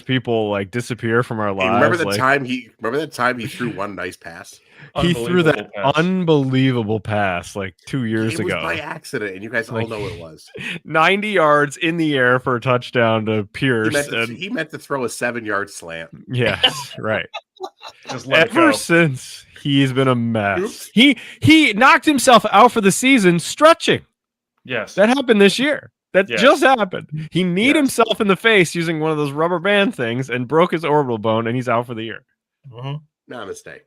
people like disappear from our lives.
Remember that time he threw one nice pass?
He threw that unbelievable pass like 2 years ago.
It was by accident, and you guys all know it was.
90 yards in the air for a touchdown to Pierce.
He meant to throw a 7-yard slant.
Yes, right.
Ever
since, he's been a mess. Oops. He knocked himself out for the season stretching.
Yes.
That happened this year. That just happened. He kneed himself in the face using one of those rubber band things and broke his orbital bone, and he's out for the year.
Mm-hmm.
Namaste.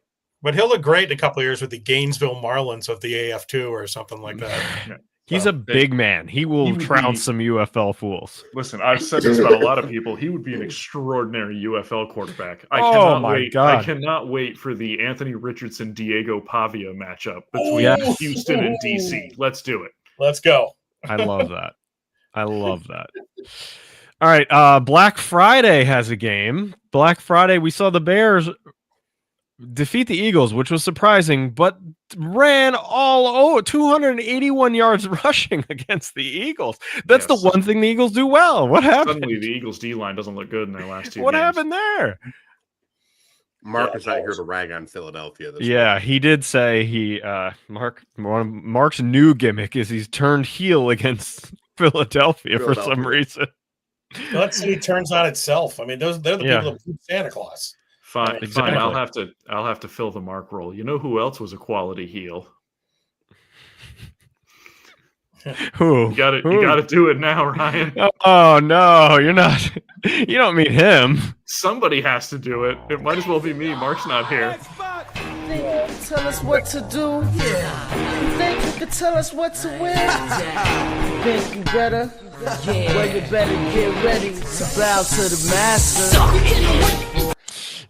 But he'll look great in a couple of years with the Gainesville Marlins of the AF2 or something like that.
He's a big man. He will trounce some UFL fools.
Listen, I've said this about a lot of people. He would be an extraordinary UFL quarterback. I cannot wait for the Anthony Richardson Diego Pavia matchup between Houston and DC. Let's do it.
Let's go.
I love that. All right. Black Friday has a game. Black Friday, we saw the Bears defeat the Eagles, which was surprising, but ran 281 yards rushing against the Eagles. That's the one thing the Eagles do well. What happened?
Suddenly the Eagles D-line doesn't look good in their last 2 games.
What happened there?
Mark is not here to rag on Philadelphia. This week.
He did say Mark's new gimmick is he's turned heel against Philadelphia for some reason.
Let's see, it turns on itself. I mean, they're the people that beat Santa Claus.
Fine. I'll have to fill the Mark role. You know who else was a quality heel?
Who?
You got to do it now, Ryan.
Oh no, you're not. You don't mean him.
Somebody has to do it. It might as well be me. Mark's not here.
Think you can tell us what to do? Yeah. You think you can tell us what to win? You think you better? Yeah. Well, you better get ready to bow to the master.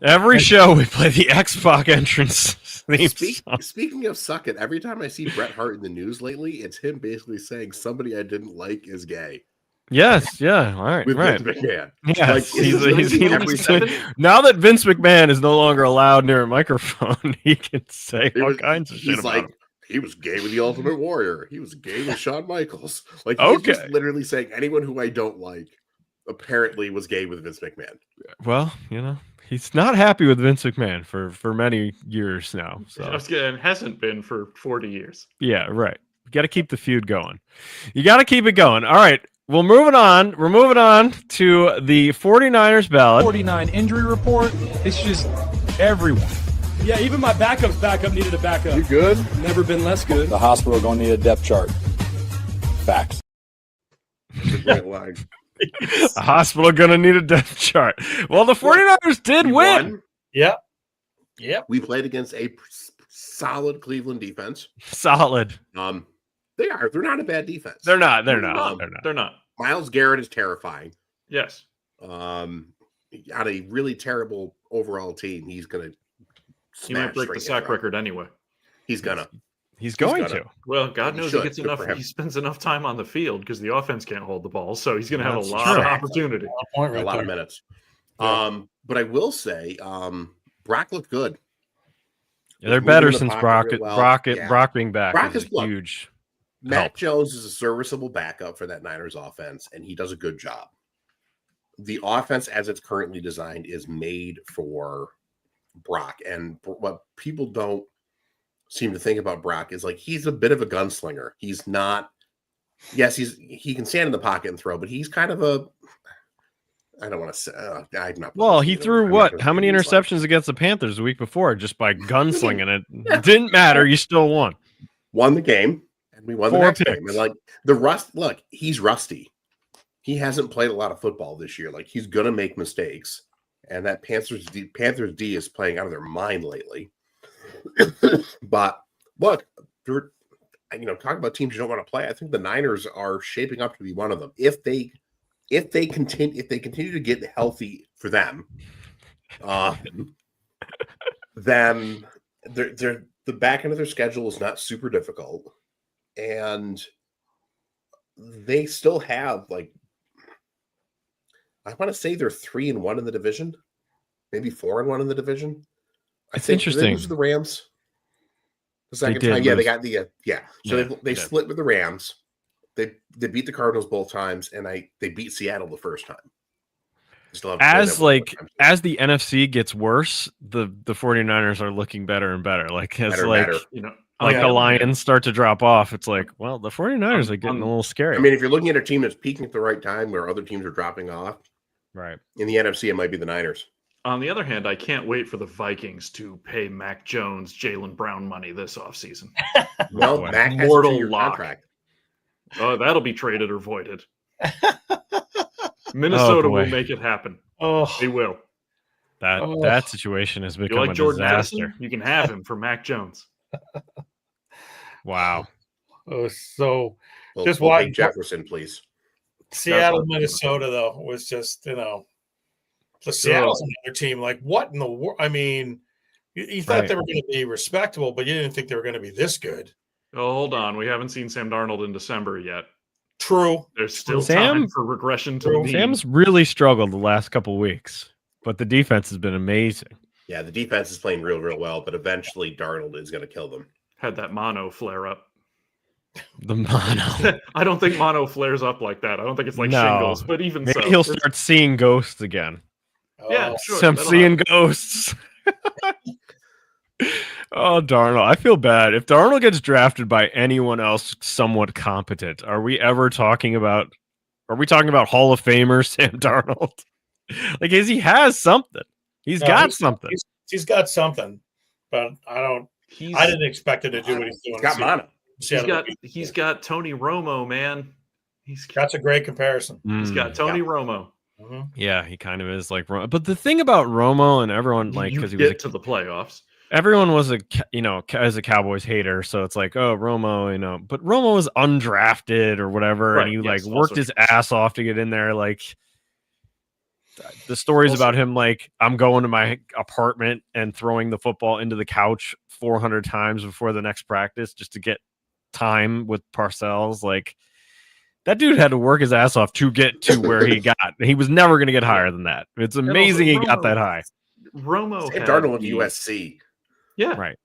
Every show we play the X-Pac entrance.
Speaking of suck it, every time I see Bret Hart in the news lately, it's him basically saying somebody I didn't like is gay.
Yes, yeah, all right,
with
right.
Vince McMahon.
Yes, now that Vince McMahon is no longer allowed near a microphone, he can say all kinds of shit about him.
He was gay with the Ultimate Warrior. He was gay with Shawn Michaels. Like, he's just literally saying anyone who I don't like. apparently was gay with Vince McMahon.
Well, he's not happy with Vince McMahon for many years now. So
and hasn't been for 40 years.
Yeah, right. You got to keep the feud going. You got to keep it going. All right. Well, moving on. We're moving on to the 49ers ballot.
49 injury report. It's just everyone.
Yeah, even my backup needed a backup.
You good?
Never been less good.
The hospital going to need a depth chart. Facts.
That's a great line.
The hospital going to need a depth chart. Well, the 49ers did win.
Won.
Yep.
We played against a solid Cleveland defense.
Solid.
They're not a bad defense.
They're not.
They're not.
Myles Garrett is terrifying.
Yes.
On a really terrible overall team, he's going to
He might break the sack record anyway.
He's going
to.
Well, God knows he gets enough. He spends enough time on the field because the offense can't hold the ball, so he's going to have a lot of opportunity,
a lot of minutes. Yeah. But I will say, Brock looked good.
Yeah, they're better since Brock being back.
Brock
is huge.
Matt Jones is a serviceable backup for that Niners offense, and he does a good job. The offense, as it's currently designed, is made for Brock. And what people don't seem to think about Brock is like he's a bit of a gunslinger. He's not. Yes, he can stand in the pocket and throw, but he's kind of a. I don't want to say. I'm not.
Well, he threw what? How many interceptions against the Panthers the week before just by gunslinging it? It didn't matter. You still won.
Won the game. And we won the next game. And like look, he's rusty. He hasn't played a lot of football this year. Like he's gonna make mistakes. And that Panthers D is playing out of their mind lately. But look, talking about teams you don't want to play. I think the Niners are shaping up to be one of them. If they continue to get healthy for them, then they're the back end of their schedule is not super difficult. And they still have I want to say they're 3-1 in the division, maybe 4-1 in the division.
It's interesting.
They lose the Rams the second time. Yeah, they got the So they split with the Rams. They beat the Cardinals both times, and they beat Seattle the first time.
As the NFC gets worse, the 49ers are looking better and better. The Lions start to drop off, it's like, well, the 49ers are getting a little scary.
I mean, if you're looking at a team that's peaking at the right time where other teams are dropping off,
right? In
the NFC, it might be the Niners.
On the other hand, I can't wait for the Vikings to pay Mac Jones, Jaylen Brown money this offseason.
Well, Mac has
mortal
a contract.
Oh, that'll be traded or voided. Minnesota will make it happen.
Oh,
they will.
That situation has become a
Jordan
disaster.
Addison? You can have him for Mac Jones.
Wow.
So
just watch Jefferson, please.
Seattle, Minnesota, though, was just the Seattle's another team. Like, what in the world? I mean, you thought they were going to be respectable, but you didn't think they were going to be this good.
Oh, hold on. We haven't seen Sam Darnold in December yet.
True.
There's still time for regression to the mean.
Sam's really struggled the last couple of weeks, but the defense has been amazing.
Yeah, the defense is playing real, real well, but eventually Darnold is going to kill them.
Had that mono flare up.
The mono.
I don't think mono flares up like that. I don't think it's like shingles, but even
maybe he'll start seeing ghosts again.
Yeah, sure.
I'm seeing ghosts. Oh, Darnold. I feel bad. If Darnold gets drafted by anyone else somewhat competent, are we talking about Hall of Famer Sam Darnold? He has something. He's got something.
He's got something, but I didn't expect him to do what he's doing.
He's got mono.
He's got Tony Romo, man.
That's a great comparison.
He's got Tony Romo.
Mm-hmm.
Yeah, he kind of is like Romo. But the thing about Romo and everyone, because he was
to the playoffs.
Everyone was as a Cowboys hater, so it's like, oh, Romo, but Romo was undrafted or whatever, and he worked his ass off to get in there. Like the stories about him, I'm going to my apartment and throwing the football into the couch 400 times before the next practice just to get time with Parcells. Like that dude had to work his ass off to get to where he got. He was never going to get higher than that. It's amazing he got that high.
Romo
Darnold went to USC.
Yeah,
right.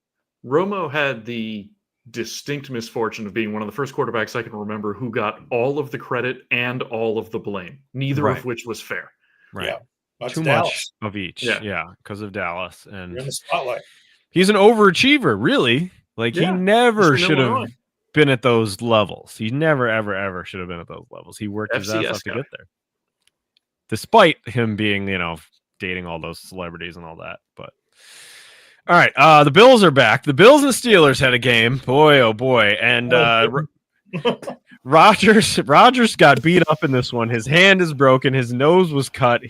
Romo had the distinct misfortune of being one of the first quarterbacks I can remember who got all of the credit and all of the blame, neither of which was fair.
Right.
Yeah. That's
Too
Dallas.
much of each. Yeah, because of Dallas. And
you're in the spotlight.
He's an overachiever, really. Like, he never should have been at those levels. He never, ever, ever should have been at those levels. He worked his ass off to get there. Despite him being, dating all those celebrities and all that. But all right, the Bills are back. The Bills and the Steelers had a game. Boy, oh boy. And Rodgers got beat up in this one. His hand is broken. His nose was cut.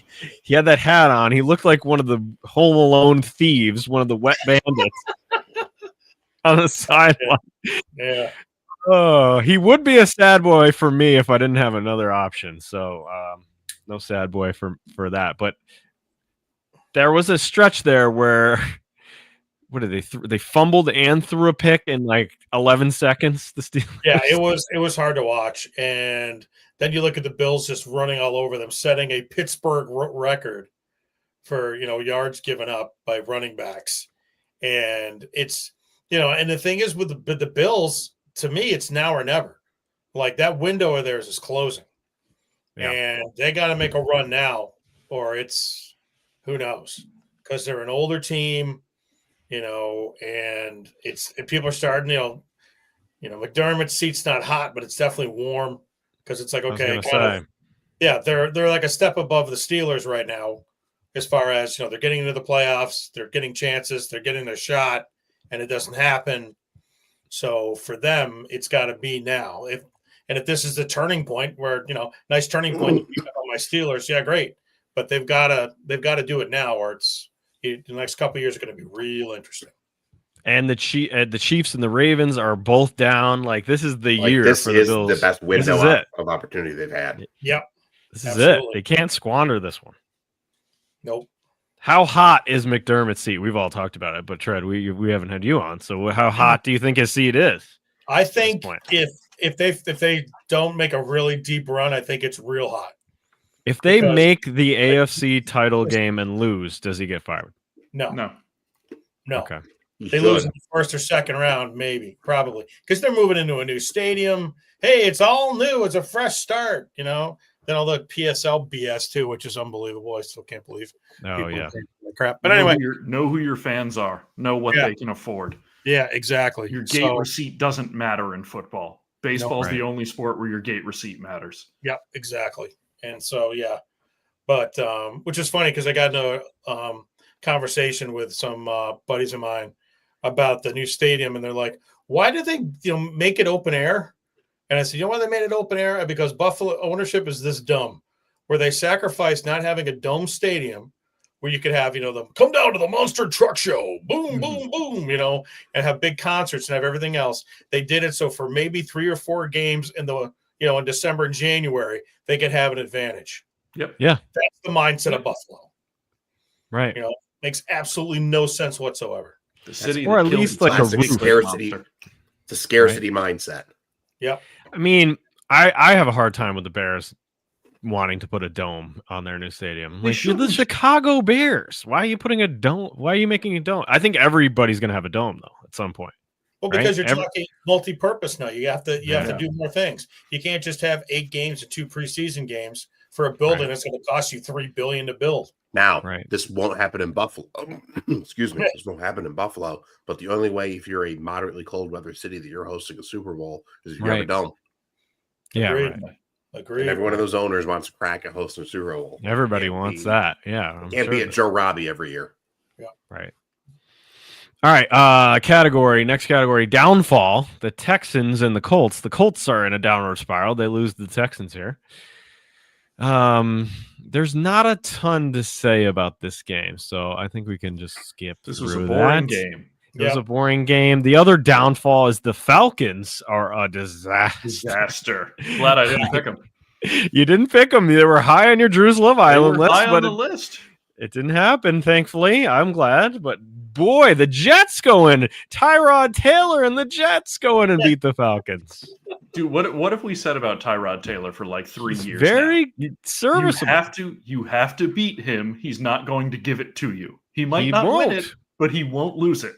He had that hat on. He looked like one of the Home Alone thieves, one of the wet bandits on the sideline.
Yeah.
Oh, he would be a sad boy for me if I didn't have another option. So no sad boy for that. But there was a stretch there where what did they fumbled and threw a pick in like 11 seconds. The Steelers.
Yeah, it was hard to watch. And then you look at the Bills just running all over them, setting a Pittsburgh record for yards given up by running backs. And it's and the thing is with the Bills, to me, it's now or never. Like, that window of theirs is closing. Yeah. And they got to make a run now, or it's who knows, because they're an older team. And people are starting, McDermott's seat's not hot, but it's definitely warm because it's like, okay, they're like a step above the Steelers right now as far as, they're getting into the playoffs, they're getting chances, they're getting their shot, and it doesn't happen. So for them, it's got to be now. If this is the turning point where, nice turning point to beat up on my Steelers, yeah, great. But they've got to do it now, or the next couple of years are going to be real interesting.
And the Chiefs and the Ravens are both down. Like, this is the year for the Bills.
This is the best window of opportunity they've had.
Yep.
This is it. They can't squander this one.
Nope.
How hot is McDermott's seat? We've all talked about it, but Tread, we haven't had you on. So how hot do you think his seat is?
I think if they don't make a really deep run, I think it's real hot.
If they make the AFC title game and lose, does he get fired?
No.
Okay.
They lose in the first or second round, maybe, probably, because they're moving into a new stadium. Hey, it's all new. It's a fresh start, Then all the PSL BS too, which is unbelievable. I still can't believe.
Oh yeah,
crap. But anyway,
know who your fans are. Know what they can afford.
Yeah, exactly.
Your gate receipt doesn't matter in football. Baseball's the only sport where your gate receipt matters.
Yeah, exactly. And so but which is funny because I got into a conversation with some buddies of mine about the new stadium, and they're like, why did they make it open air? And I said, why they made it open air? Because Buffalo ownership is this dumb, where they sacrificed not having a dome stadium where you could have them come down to the monster truck show, boom, boom, boom, and have big concerts and have everything else. They did it so for maybe 3 or 4 games in the in December and January, they could have an advantage.
Yep.
Yeah.
That's the mindset of Buffalo.
Right.
Makes absolutely no sense whatsoever.
The city,
or at least like a
scarcity. It's a scarcity mindset.
Yep.
I mean, I have a hard time with the Bears wanting to put a dome on their new stadium. Like, you're the Chicago Bears. Why are you putting a dome? Why are you making a dome? I think everybody's going to have a dome though at some point.
Well, because you're talking multi-purpose now. You have to do more things. You can't just have 8 games and 2 preseason games for a building that's going to cost you $3 billion to build.
Now, this won't happen in Buffalo. Excuse me. This won't happen in Buffalo. But the only way, if you're a moderately cold weather city that you're hosting a Super Bowl, is if you have a dome.
Yeah,
Agreed.
And every one of those owners wants to crack at hosting a Super Bowl.
Everybody wants that. Yeah.
Can't be a Joe Robbie every year.
Yeah.
Right. All right. Next category, downfall. The Texans and the Colts. The Colts are in a downward spiral. They lose the Texans here. There's not a ton to say about this game, so I think we can just skip
This
through
was a boring
that.
game.
It was a boring game. The other downfall is the Falcons are a disaster.
Glad I didn't pick them.
You didn't pick them. They were high on your Jerusalem Island list,
high
but
on the list.
It didn't happen, thankfully. I'm glad, but boy, the Jets go in. Tyrod Taylor and the Jets go in and beat the Falcons.
Dude, what have we said about Tyrod Taylor for like 3 years?
Very serviceable.
You have to beat him. He's not going to give it to you. He might not win it, but he won't lose it.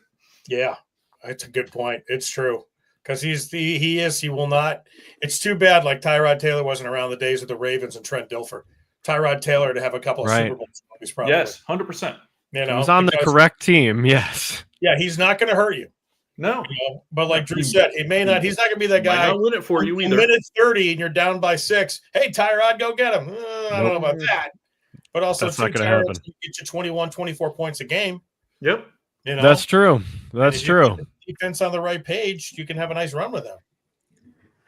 Yeah, that's a good point. It's true. because he will not. It's too bad. Like Tyrod Taylor wasn't around the days of the Ravens and Trent Dilfer. Tyrod Taylor to have a couple of Super Bowls. Probably,
yes, 100%.
You know, he's on the correct team. Yes.
Yeah, he's not going to hurt you.
No,
you know? But like Drew said, he may not. He's not going to be that guy.
Might not win it for you either.
Minute 30 and you're down by 6. Hey, Tyrod, go get him. I don't know about that. But also,
that's not going to happen.
Get you 21, 24 points a game.
Yep.
You know,
that's true. That's true.
Defense on the right page, you can have a nice run with them.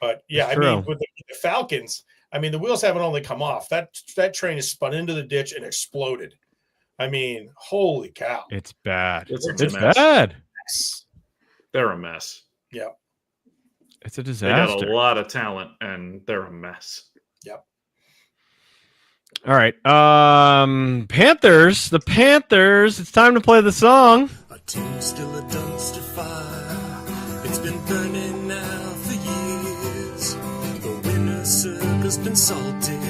But yeah, I mean, with the Falcons, I mean, the wheels haven't only come off. That train is spun into the ditch and exploded. I mean, holy cow!
It's bad.
It's
bad.
They're a mess.
Yeah,
it's a disaster.
They got a lot of talent, and they're a mess.
Yep.
All right, Panthers. The Panthers. It's time to play the song.
Our team's still a dumpster fire. It's been burning now for years. The winner's circle's been salted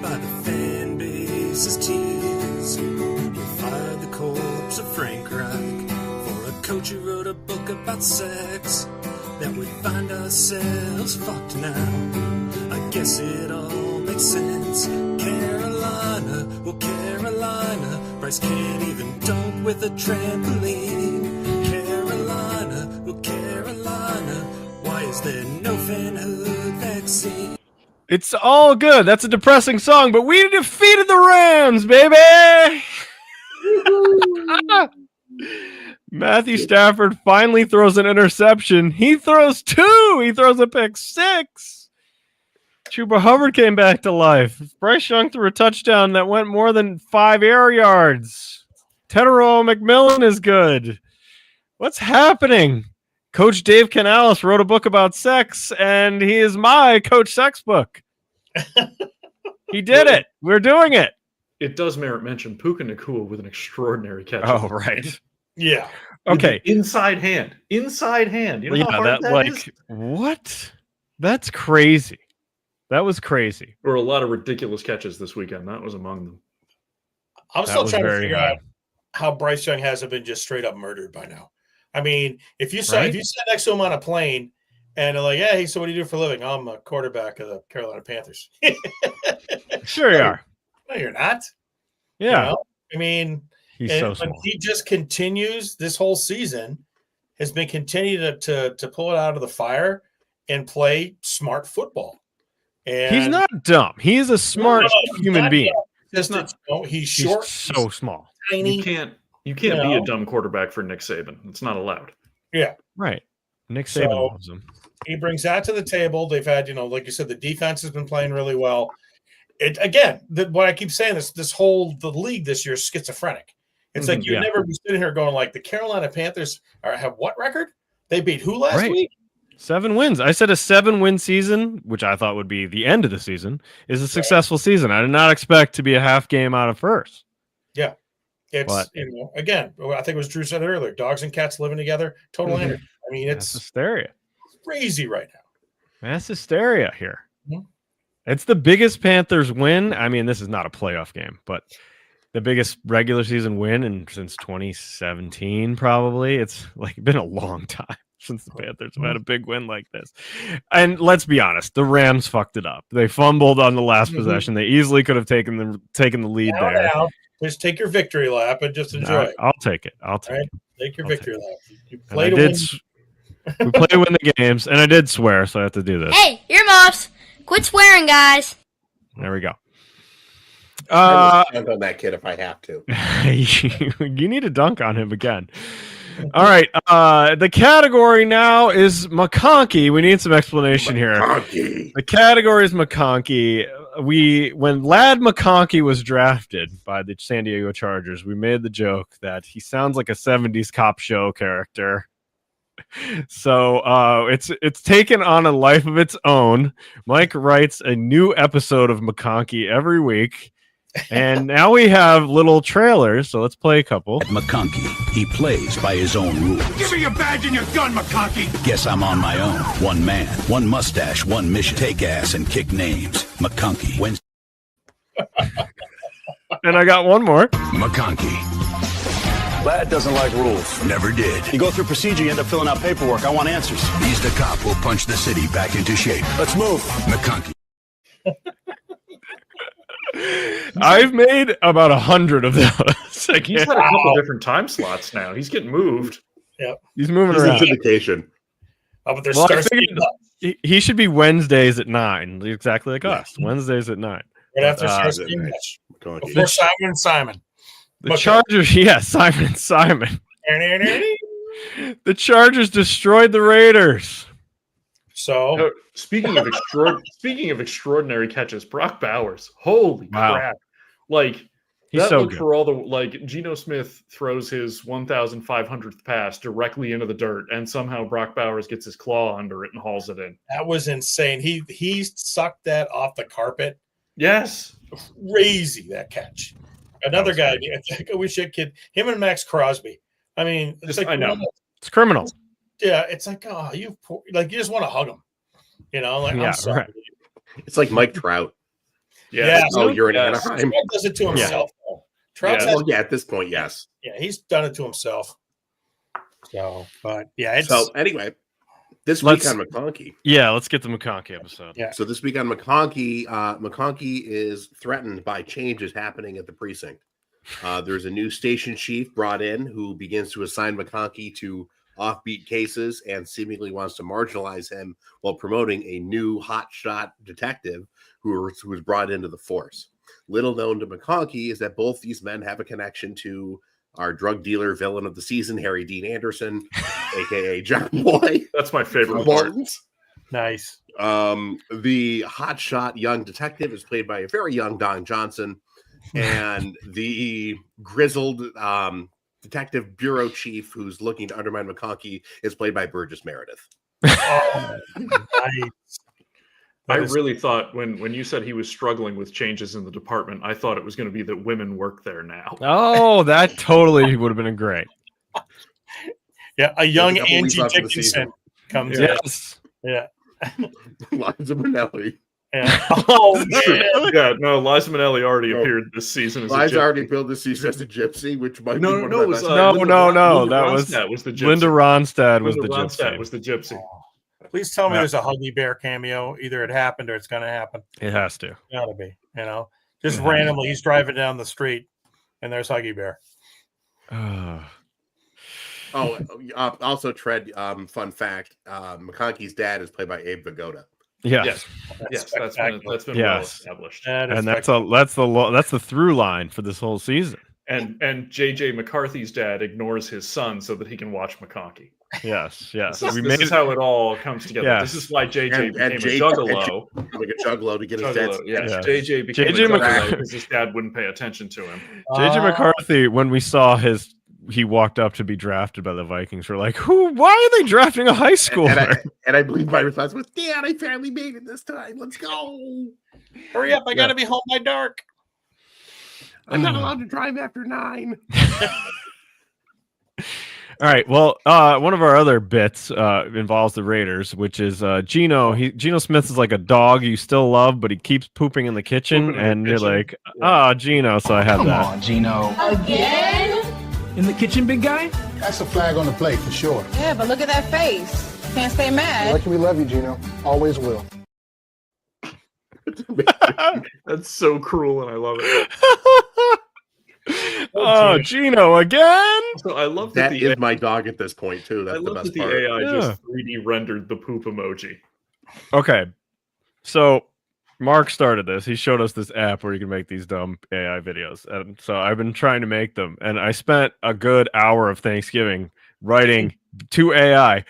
by the fan base's tears. We fired the corpse of Frank Reich for a coach who wrote a book about sex. That we'd find ourselves fucked now. I guess it all makes sense. Carolina, Bryce can't even dunk with a trampoline. Carolina, why is there no fanhood vaccine?
It's all good. That's a depressing song, but we defeated the Rams, baby! Matthew Stafford finally throws an interception. He throws 2. He throws a pick 6. Chuba Hubbard came back to life. Bryce Young threw a touchdown that went more than 5 air yards. Tedero McMillan is good. What's happening? Coach Dave Canales wrote a book about sex, and he is my Coach Sex book. He did it. We're doing it.
It does merit mention. Puka Nacua with an extraordinary catch.
Oh, right.
Yeah.
Okay.
Inside hand. Inside hand. You know how hard that is?
What? That's crazy. That was crazy.
There were a lot of ridiculous catches this weekend. That was among them.
I'm still trying to figure out how Bryce Young hasn't been just straight up murdered by now. I mean, if you sat next to him on a plane and like, hey, so what do you do for a living? I'm a quarterback of the Carolina Panthers.
Sure you are.
No, you're not.
Yeah.
You know? I mean,
he's so small.
He just continues this whole season, has been continuing to pull it out of the fire and play smart football. And
he's not dumb. He is a smart human being.
He's short.
He's so small.
Tiny.
You can't be a dumb quarterback for Nick Saban. It's not allowed.
Yeah.
Right. Nick Saban loves him.
He brings that to the table. They've had, like you said, the defense has been playing really well. It again, what I keep saying is the league this year is schizophrenic. It's like you'd never be sitting here going like the Carolina Panthers have what record? They beat who last week?
7 wins. I said a 7-win season, which I thought would be the end of the season, is a successful season. I did not expect to be a half game out of first.
Yeah. It's, again, I think it was Drew said it earlier, dogs and cats living together, total energy. I mean, it's
hysteria.
Crazy right now.
Mass hysteria here. Mm-hmm. It's the biggest Panthers win. I mean, this is not a playoff game, but the biggest regular season win since 2017, probably. It's been a long time since the Panthers have had a big win like this. And let's be honest, the Rams fucked it up. They fumbled on the last possession. They easily could have taken the lead there.
Now. Just take your victory lap and just enjoy it.
I'll take it.
Take your victory lap. You
play to win. We play to win the games, and I did swear, so I have to do this.
Hey, earmuffs! Quit swearing, guys.
There we go.
I will dunk on that kid if I have to.
You need to dunk on him again. All right. The category now is McConkey. We need some explanation here. The category is McConkey. When Lad McConkey was drafted by the San Diego Chargers, we made the joke that he sounds like a 70s cop show character. So it's taken on a life of its own. Mike writes a new episode of McConkey every week. And now we have little trailers, so let's play a couple.
At McConkey, he plays by his own rules.
Give me your badge and your gun, McConkey!
Guess I'm on my own. One man, one mustache, one mission. Take ass and kick names. McConkey wins.
And I got one more.
McConkey. Lad doesn't like rules. Never did. You go through procedure, you end up filling out paperwork. I want answers. He's the cop who'll punch the city back into shape. Let's move. McConkey.
I've made about 100 of those.
He's had a couple different time slots now. He's getting moved.
Yep.
He's moving around.
Syndication.
Oh, but there's
he should be Wednesdays at 9, exactly like us. Wednesdays at 9.
Right after Starsky Hutch. Before Simon and Simon.
The Chargers, Simon and Simon. The Chargers destroyed the Raiders.
So
speaking of extraordinary catches, Brock Bowers, holy crap! Like
he's
that
so
look
good.
for all the Geno Smith throws his 1,500th pass directly into the dirt, and somehow Brock Bowers gets his claw under it and hauls it in.
That was insane. He sucked that off the carpet.
Yes,
crazy that catch. Another guy, I wish that kid, him and Max Crosby. I mean, it's like,
I know it's criminal.
Yeah, it's like, oh, you just want to hug him, like I'm sorry.
Right.
It's like Mike Trout.
Yeah.
Oh, you're in Anaheim.
Trout does it to himself.
At this point, yes.
Yeah, he's done it to himself. So, but yeah,
anyway, this week on McConkey.
Yeah, let's get the McConkey episode.
Yeah.
So this week on McConkey, McConkey is threatened by changes happening at the precinct. There's a new station chief brought in who begins to assign McConkey to offbeat cases and seemingly wants to marginalize him while promoting a new hotshot detective who was brought into the force. Little known to McConkey is that both these men have a connection to our drug dealer villain of the season, Harry Dean Anderson, aka John Boy.
That's my favorite part.
Nice.
The hotshot young detective is played by a very young Don Johnson, and the grizzled detective bureau chief who's looking to undermine McConkey is played by Burgess Meredith.
Oh, nice.
I really thought when you said he was struggling with changes in the department, I thought it was going to be that women work there now.
Oh, that totally would have been great.
Yeah, a young Angie Dickinson comes in.
Yes.
Yeah.
Liza Minnelli.
Yeah. Oh, man.
Yeah, no, Liza Minnelli already appeared this season as
Liza
a gypsy.
already appealed this season as a gypsy, which might
No,
be
no, it was,
No. That was
Ronstadt was the gypsy.
Linda Ronstadt was
Linda
the
Ronstadt
gypsy.
was the gypsy.
Please tell me there's a Huggy Bear cameo. Either it happened or it's going to happen.
It has to.
Gotta be, just randomly. He's driving down the street, and there's Huggy Bear.
Also, Tread. Fun fact: McConkey's dad is played by Abe Vigoda.
Yes, that's been well established.
And that's the through line for this whole season.
And JJ McCarthy's dad ignores his son so that he can watch McConkey.
Yes.
This is how it all comes together.
Yes.
This is why JJ became a juggalo.
Like a juggalo to get his dad.
Yes, JJ became a juggalo because his dad wouldn't pay attention to him.
JJ McCarthy, when we saw he walked up to be drafted by the Vikings, we're like, why are they drafting a high schooler?
And I believe my response was, Dad, I finally made it this time. Let's go.
Hurry up. I got to be home by dark.
I'm not allowed to drive after 9.
All right. Well, one of our other bits involves the Raiders, which is Geno. Geno Smith is like a dog you still love, but he keeps pooping in the kitchen, and you're like, Geno. So I had that.
Come on, Geno.
Again?
In the kitchen, big guy?
That's a flag on the plate for sure.
Yeah, but look at that face. Can't stay mad.
Lucky we love you, Geno. Always will.
That's so cruel, and I love it.
Oh, Geno again!
So I love
that is my dog at this point too. That's
I love
the best
that the
part.
AI just 3D rendered the poop emoji.
Okay, so Mark started this. He showed us this app where you can make these dumb AI videos, and so I've been trying to make them. And I spent a good hour of Thanksgiving writing to AI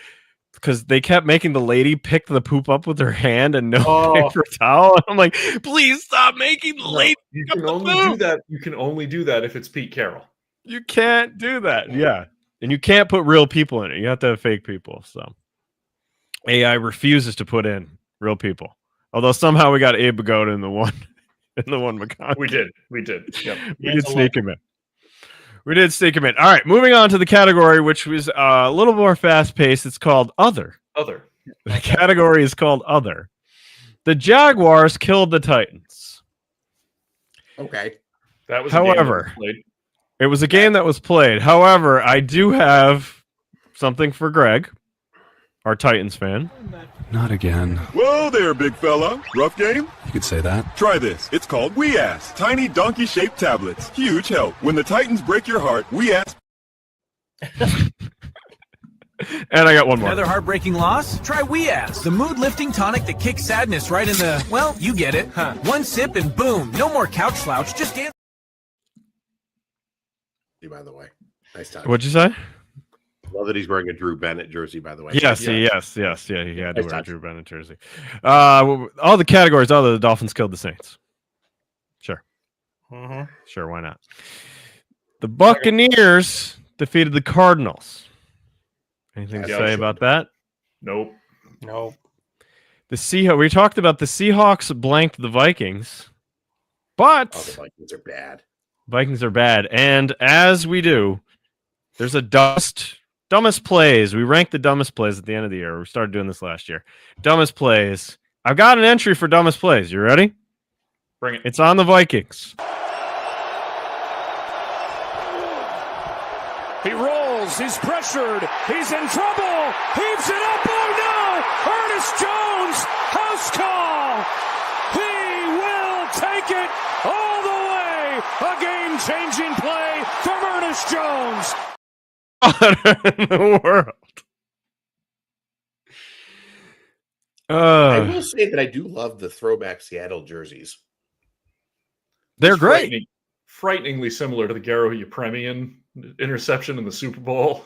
because they kept making the lady pick the poop up with her hand and no paper towel. I'm like, please stop making the lady.
You can only do that. You can only do that if it's Pete Carroll.
You can't do that. Yeah, and you can't put real people in it. You have to have fake people. So AI refuses to put in real people. Although somehow we got Abe Vigoda in the one McConkey.
We did. Yep.
We did sneak him in. We did sneak him in. All right, moving on to the category, which was a little more fast-paced. It's called Other.
Other.
The category is called Other. The Jaguars killed the Titans.
Okay.
That was
however, It was a game that was played. However, I do have something for Greg, our Titans fan.
Not again.
Whoa there, big fella. Rough game?
You could say that.
Try this. It's called We Ask. Tiny donkey-shaped tablets. Huge help. When the Titans break your heart, We Ask.
And I got one more.
Another heartbreaking loss? Try We Ask, the mood-lifting tonic that kicks sadness right in the, well, you get it. Huh. One sip and boom, no more couch slouch, just dance.
By the way, nice time.
What'd you say?
Love that he's wearing a Drew Bennett jersey, by the way.
Yes. Yeah, he had to wear a Drew Bennett jersey. All the categories, other the Dolphins killed the Saints. Sure.
Mm-hmm.
Sure, why not? The Buccaneers defeated the Cardinals. Anything to say about that?
Nope.
The Seahawks. We talked about the Seahawks blanked the Vikings, but
the Vikings are bad.
Vikings are bad, and as we do, there's a dumbest plays. We ranked the dumbest plays at the end of the year. We started doing this last year. Dumbest plays. I've got an entry for dumbest plays. You ready?
Bring it.
It's on the Vikings.
He rolls. He's pressured. He's in trouble. Heaves it up. Oh, no. Ernest Jones. House call. He will take it all the way. A game-changing play from Ernest Jones.
In the world.
I will say that I do love the throwback Seattle jerseys.
They're great.
Frighteningly similar to the Garo Yepremian interception in the Super Bowl.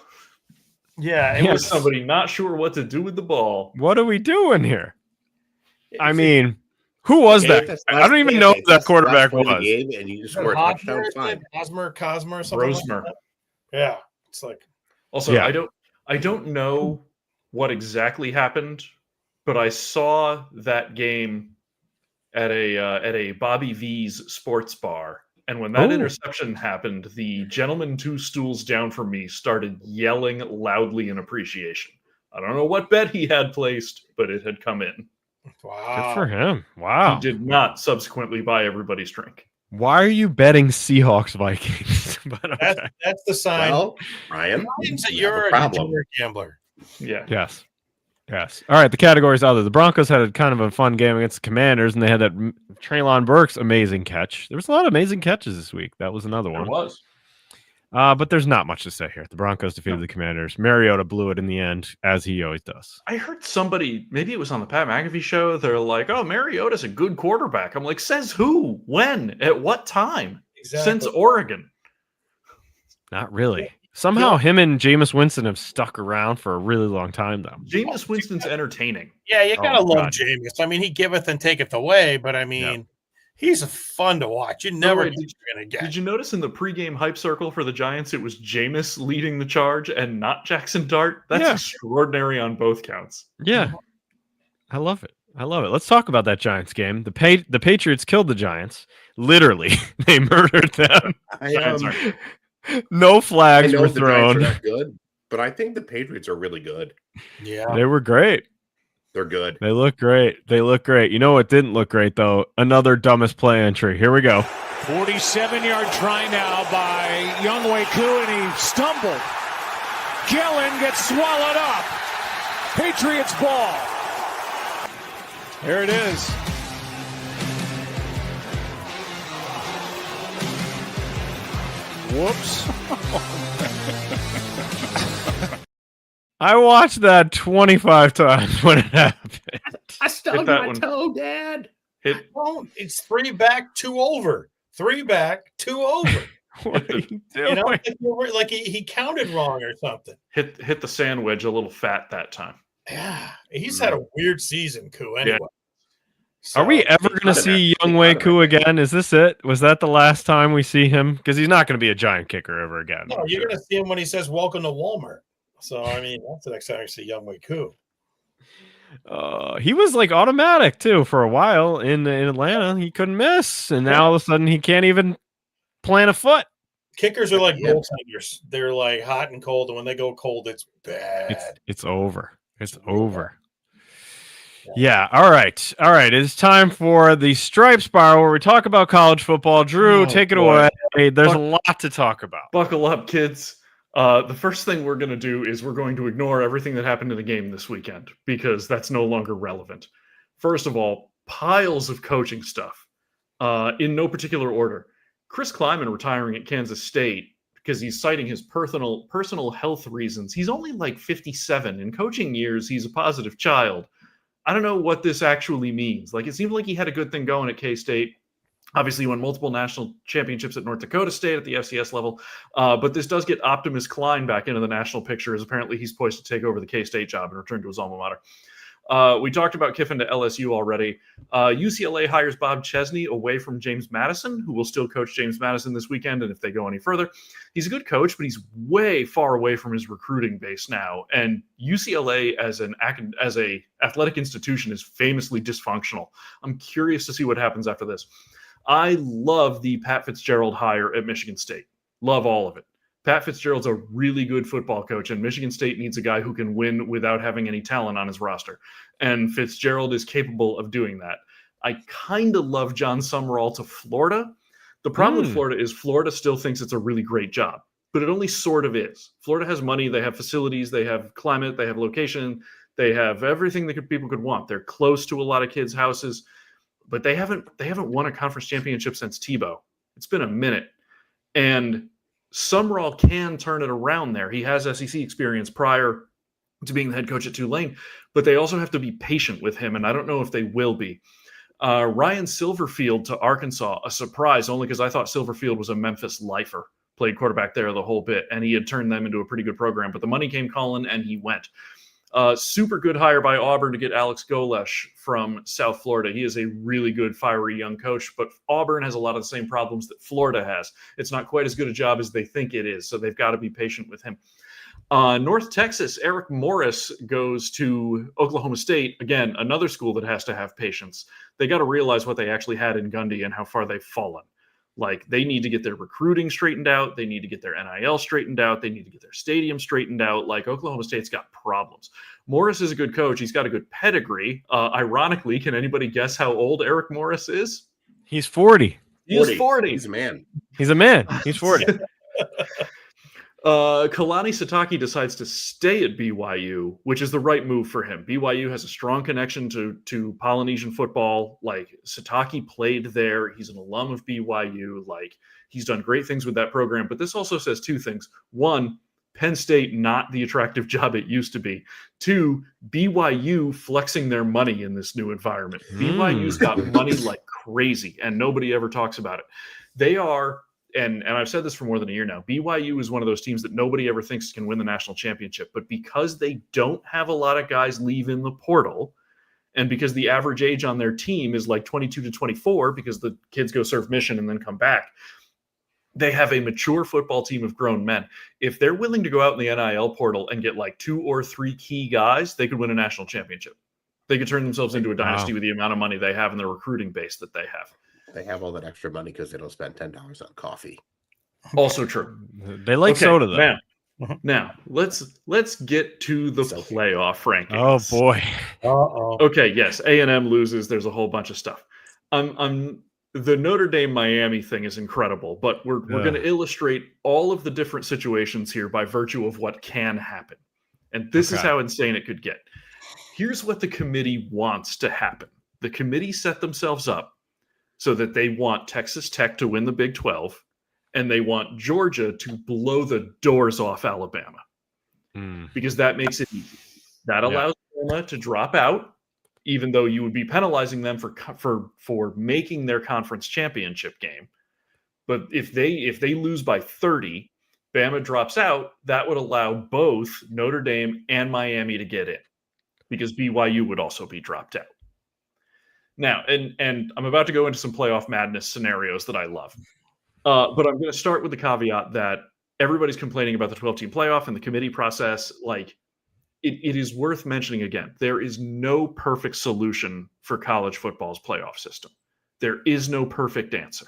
Yeah,
it was somebody not sure what to do with the ball.
What are we doing here? I mean, who was that? I don't even know who that quarterback was.
And you just scored a touchdown. Fine.
Cosmer, something
Rosemer.
like that. Yeah, it's like.
Also,
Yeah.
I don't know what exactly happened, but I saw that game at a Bobby V's sports bar. And when that interception happened, the gentleman 2 stools down from me started yelling loudly in appreciation. I don't know what bet he had placed, but it had come in.
Wow.
Good for him. Wow.
He did not subsequently buy everybody's drink.
Why are you betting Seahawks Vikings? But okay.
That's the sign.
Well, Ryan,
means that you're a degenerate gambler.
Yeah.
Yes. All right. The categories other. The Broncos had a kind of a fun game against the Commanders, and they had that Treylon Burks amazing catch. There was a lot of amazing catches this week. That was another one.
There was.
But there's not much to say here. The Broncos defeated the Commanders. Mariota blew it in the end, as he always does.
I heard somebody, maybe it was on the Pat McAfee show, they're like, oh, Mariota's a good quarterback. I'm like, says who? When? At what time?
Exactly.
Since Oregon.
Not really. Somehow him and Jameis Winston have stuck around for a really long time, though.
Jameis Winston's entertaining.
Yeah, you gotta love
God.
Jameis. I mean, he giveth and taketh away, but I mean, he's fun to watch. You never know what you're gonna get.
Did you notice in the pregame hype circle for the Giants, it was Jameis leading the charge and not Jackson Dart? That's extraordinary on both counts.
Yeah. I love it. Let's talk about that Giants game. The Patriots killed the Giants. Literally. They murdered them. No flags were thrown.
The Giants are not good, but I think the Patriots are really good.
Yeah.
They were great.
They're good.
They look great. You know what didn't look great, though? Another dumbest play entry. Here we go.
47-yard try now by Younghoe Koo, and he stumbled. Gillen gets swallowed up. Patriots ball. There it is. Whoops.
I watched that 25 times when it happened.
I stubbed my toe, Dad.
It's 3 back, 2 over. 3 back, 2 over.
What are you doing?
You know, like he counted wrong or something.
Hit the sand wedge a little fat that time.
Yeah, he's had a weird season, Koo. Anyway,
Are we ever going to see Younghoe Koo again? Is this it? Was that the last time we see him? Because he's not going to be a giant kicker ever again.
No, you're going to see him when he says "Welcome to Walmart." So I mean, that's the next time I see Younghoe Koo.
He was like automatic too for a while in Atlanta. He couldn't miss, and now all of a sudden he can't even plant a foot.
Kickers are like goaltenders. They're like hot and cold, and when they go cold, it's bad.
It's over. It's over. Yeah. All right. All right. It's time for the Stripe Spiral where we talk about college football. Drew, take it away. There's a lot to talk about.
Buckle up, kids. The first thing we're going to do is we're going to ignore everything that happened in the game this weekend because that's no longer relevant. First of all, piles of coaching stuff in no particular order. Chris Kleiman retiring at Kansas State because he's citing his personal health reasons. He's only like 57. In coaching years, he's a positive child. I don't know what this actually means. Like, it seemed like he had a good thing going at K-State. Obviously, he won multiple national championships at North Dakota State at the FCS level. But this does get Optimus Klein back into the national picture, as apparently he's poised to take over the K-State job and return to his alma mater. We talked about Kiffin to LSU already. UCLA hires Bob Chesney away from James Madison, who will still coach James Madison this weekend. And if they go any further, he's a good coach, but he's way far away from his recruiting base now. And UCLA as a athletic institution is famously dysfunctional. I'm curious to see what happens after this. I love the Pat Fitzgerald hire at Michigan State. Love all of it. Pat Fitzgerald's a really good football coach, and Michigan State needs a guy who can win without having any talent on his roster. And Fitzgerald is capable of doing that. I kind of love John Summerall to Florida. The problem with Florida is Florida still thinks it's a really great job, but it only sort of is. Florida has money, they have facilities, they have climate, they have location, they have everything that people could want. They're close to a lot of kids' houses, but they haven't won a conference championship since Tebow. It's been a minute. And Summerall can turn it around there. He has SEC experience prior to being the head coach at Tulane, but they also have to be patient with him, and I don't know if they will be. Ryan Silverfield to Arkansas, a surprise, only because I thought Silverfield was a Memphis lifer, played quarterback there the whole bit, and he had turned them into a pretty good program, but the money came calling, and he went. Super good hire by Auburn to get Alex Golesh from South Florida. He is a really good, fiery young coach, but Auburn has a lot of the same problems that Florida has. It's not quite as good a job as they think it is, so they've got to be patient with him. North Texas, Eric Morris goes to Oklahoma State. Again, another school that has to have patience. They got to realize what they actually had in Gundy and how far they've fallen. Like, they need to get their recruiting straightened out. They need to get their NIL straightened out. They need to get their stadium straightened out. Like, Oklahoma State's got problems. Morris is a good coach. He's got a good pedigree. Ironically, can anybody guess how old Eric Morris is?
He's 40.
He's 40.
He's a man.
He's a man. He's 40.
Kalani Sitake decides to stay at BYU, which is the right move for him. BYU has a strong connection to Polynesian football. Like, Sitake played there. He's an alum of BYU. Like, he's done great things with that program. But this also says two things. One, Penn State, not the attractive job it used to be. Two, BYU flexing their money in this new environment. BYU's got money like crazy, and nobody ever talks about it. They are... And I've said this for more than a year now, BYU is one of those teams that nobody ever thinks can win the national championship. But because they don't have a lot of guys leave in the portal, and because the average age on their team is like 22 to 24, because the kids go serve mission and then come back, they have a mature football team of grown men. If they're willing to go out in the NIL portal and get like 2 or 3 key guys, they could win a national championship. They could turn themselves into a dynasty with the amount of money they have and the recruiting base that they have.
They have all that extra money because they don't spend $10 on coffee.
Also true.
They like soda, though.
Now let's get to the playoff rankings.
Oh boy.
Okay, yes, A&M loses. There's a whole bunch of stuff. The Notre Dame Miami thing is incredible, but we're going to illustrate all of the different situations here by virtue of what can happen. And this is how insane it could get. Here's what the committee wants to happen. The committee set themselves up so that they want Texas Tech to win the Big 12, and they want Georgia to blow the doors off Alabama. Because that makes it easy. That allows Alabama to drop out, even though you would be penalizing them for making their conference championship game. But if they lose by 30, Bama drops out, that would allow both Notre Dame and Miami to get in, because BYU would also be dropped out. Now, and I'm about to go into some playoff madness scenarios that I love. But I'm going to start with the caveat that everybody's complaining about the 12-team playoff and the committee process. Like, it is worth mentioning again, there is no perfect solution for college football's playoff system. There is no perfect answer.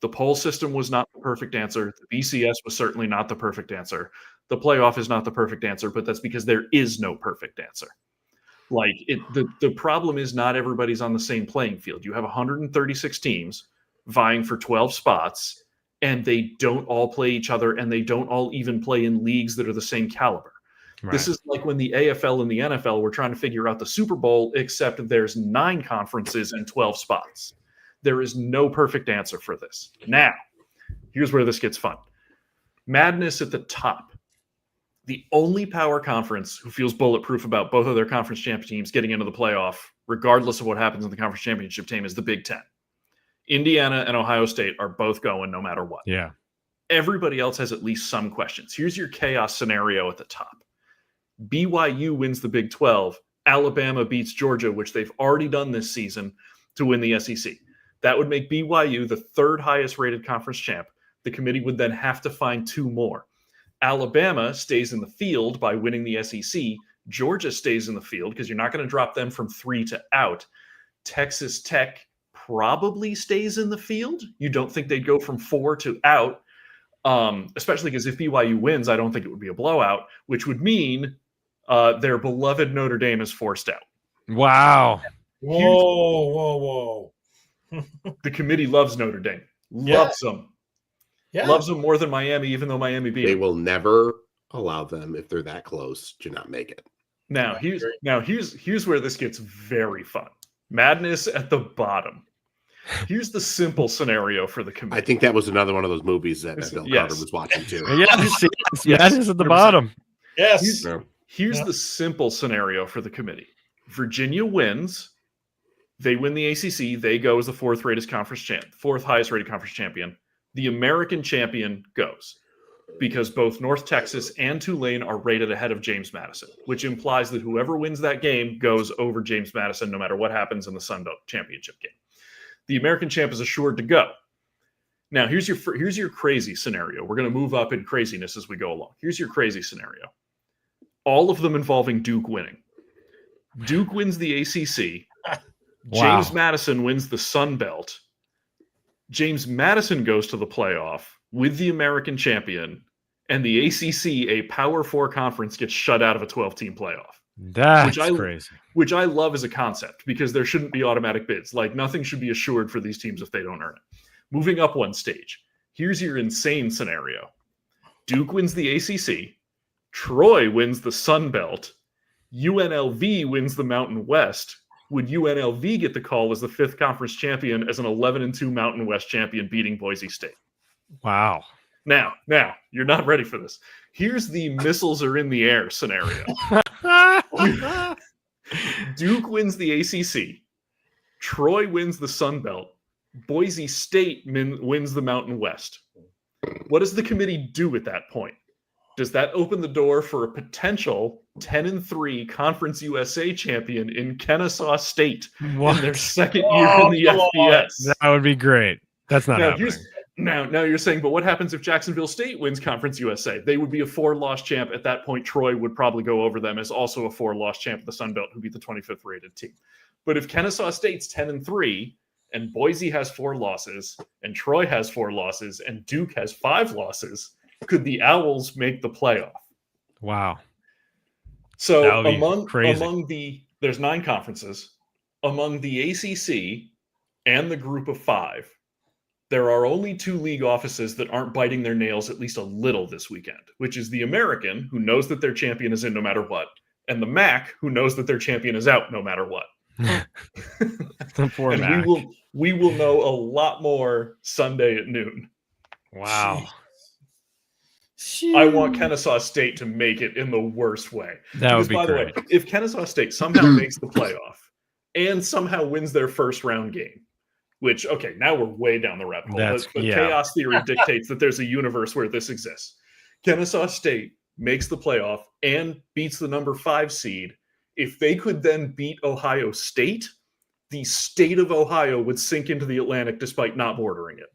The poll system was not the perfect answer. The BCS was certainly not the perfect answer. The playoff is not the perfect answer, but that's because there is no perfect answer. Like the problem is not everybody's on the same playing field. You have 136 teams vying for 12 spots, and they don't all play each other, and they don't all even play in leagues that are the same caliber. Right. This is like when the AFL and the NFL were trying to figure out the Super Bowl, except there's 9 conferences and 12 spots. There is no perfect answer for this. Now, here's where this gets fun. Madness at the top. The only power conference who feels bulletproof about both of their conference champion teams getting into the playoff, regardless of what happens in the conference championship team, is the Big Ten. Indiana and Ohio State are both going no matter what.
Yeah.
Everybody else has at least some questions. Here's your chaos scenario at the top. BYU wins the Big 12. Alabama beats Georgia, which they've already done this season, to win the SEC. That would make BYU the 3rd highest rated conference champ. The committee would then have to find 2 more. Alabama stays in the field by winning the SEC. Georgia stays in the field because you're not going to drop them from 3 to out. Texas Tech probably stays in the field. You don't think they'd go from 4 to out, especially because if BYU wins, I don't think it would be a blowout, which would mean their beloved Notre Dame is forced out.
Wow.
Whoa.
The committee loves Notre Dame. Loves them. Yeah. Loves them more than Miami, even though Miami beat them.
They will never allow them, if they're that close, to not make it.
Now here's where this gets very fun. Madness at the bottom. Here's the simple scenario for the committee.
I think that was another one of those movies that Bill Carter was watching too.
Madness at the bottom.
Yes.
Here's the simple scenario for the committee. Virginia wins. They win the ACC. They go as the 4th highest rated conference champion. The American champion goes because both North Texas and Tulane are rated ahead of James Madison, which implies that whoever wins that game goes over James Madison no matter what happens in the Sun Belt championship game. The American champ is assured to go. Now, here's your crazy scenario. We're going to move up in craziness as we go along. Here's your crazy scenario. All of them involving Duke winning. Duke wins the ACC.
Wow.
James Madison wins the Sun Belt. James Madison goes to the playoff with the American champion, and the ACC, a Power 4 conference, gets shut out of a 12-team playoff.
That's crazy.
Which I love as a concept because there shouldn't be automatic bids. Like, nothing should be assured for these teams if they don't earn it. Moving up one stage, here's your insane scenario. Duke wins the ACC. Troy wins the Sun Belt. UNLV wins the Mountain West. Would UNLV get the call as the 5th conference champion as an 11-2 Mountain West champion beating Boise State?
Wow.
Now, you're not ready for this. Here's the missiles are in the air scenario. Duke wins the ACC. Troy wins the Sun Belt. Boise State wins the Mountain West. What does the committee do at that point? Does that open the door for a potential 10-3 Conference USA champion in Kennesaw State in their 2nd year in the FBS?
That would be great. That's not happening.
Now you're saying, but what happens if Jacksonville State wins Conference USA? They would be a 4-loss champ. At that point, Troy would probably go over them as also a 4-loss champ of the Sun Belt, who beat the 25th rated team. But if Kennesaw State's 10-3 and Boise has 4 losses and Troy has 4 losses and Duke has 5 losses, could the Owls make the playoff?
Wow.
So there's 9 conferences. Among the ACC and the group of 5, there are only 2 league offices that aren't biting their nails at least a little this weekend, which is the American, who knows that their champion is in no matter what, and the MAC, who knows that their champion is out no matter what.
The poor MAC.
We will know a lot more Sunday at noon.
Wow.
I want Kennesaw State to make it in the worst way.
That would be
by
great.
The way, if Kennesaw State somehow makes the playoff and somehow wins their first round game, which, okay, now we're way down the rabbit hole. But chaos theory dictates that there's a universe where this exists. Kennesaw State makes the playoff and beats the number 5 seed. If they could then beat Ohio State, the state of Ohio would sink into the Atlantic despite not bordering it.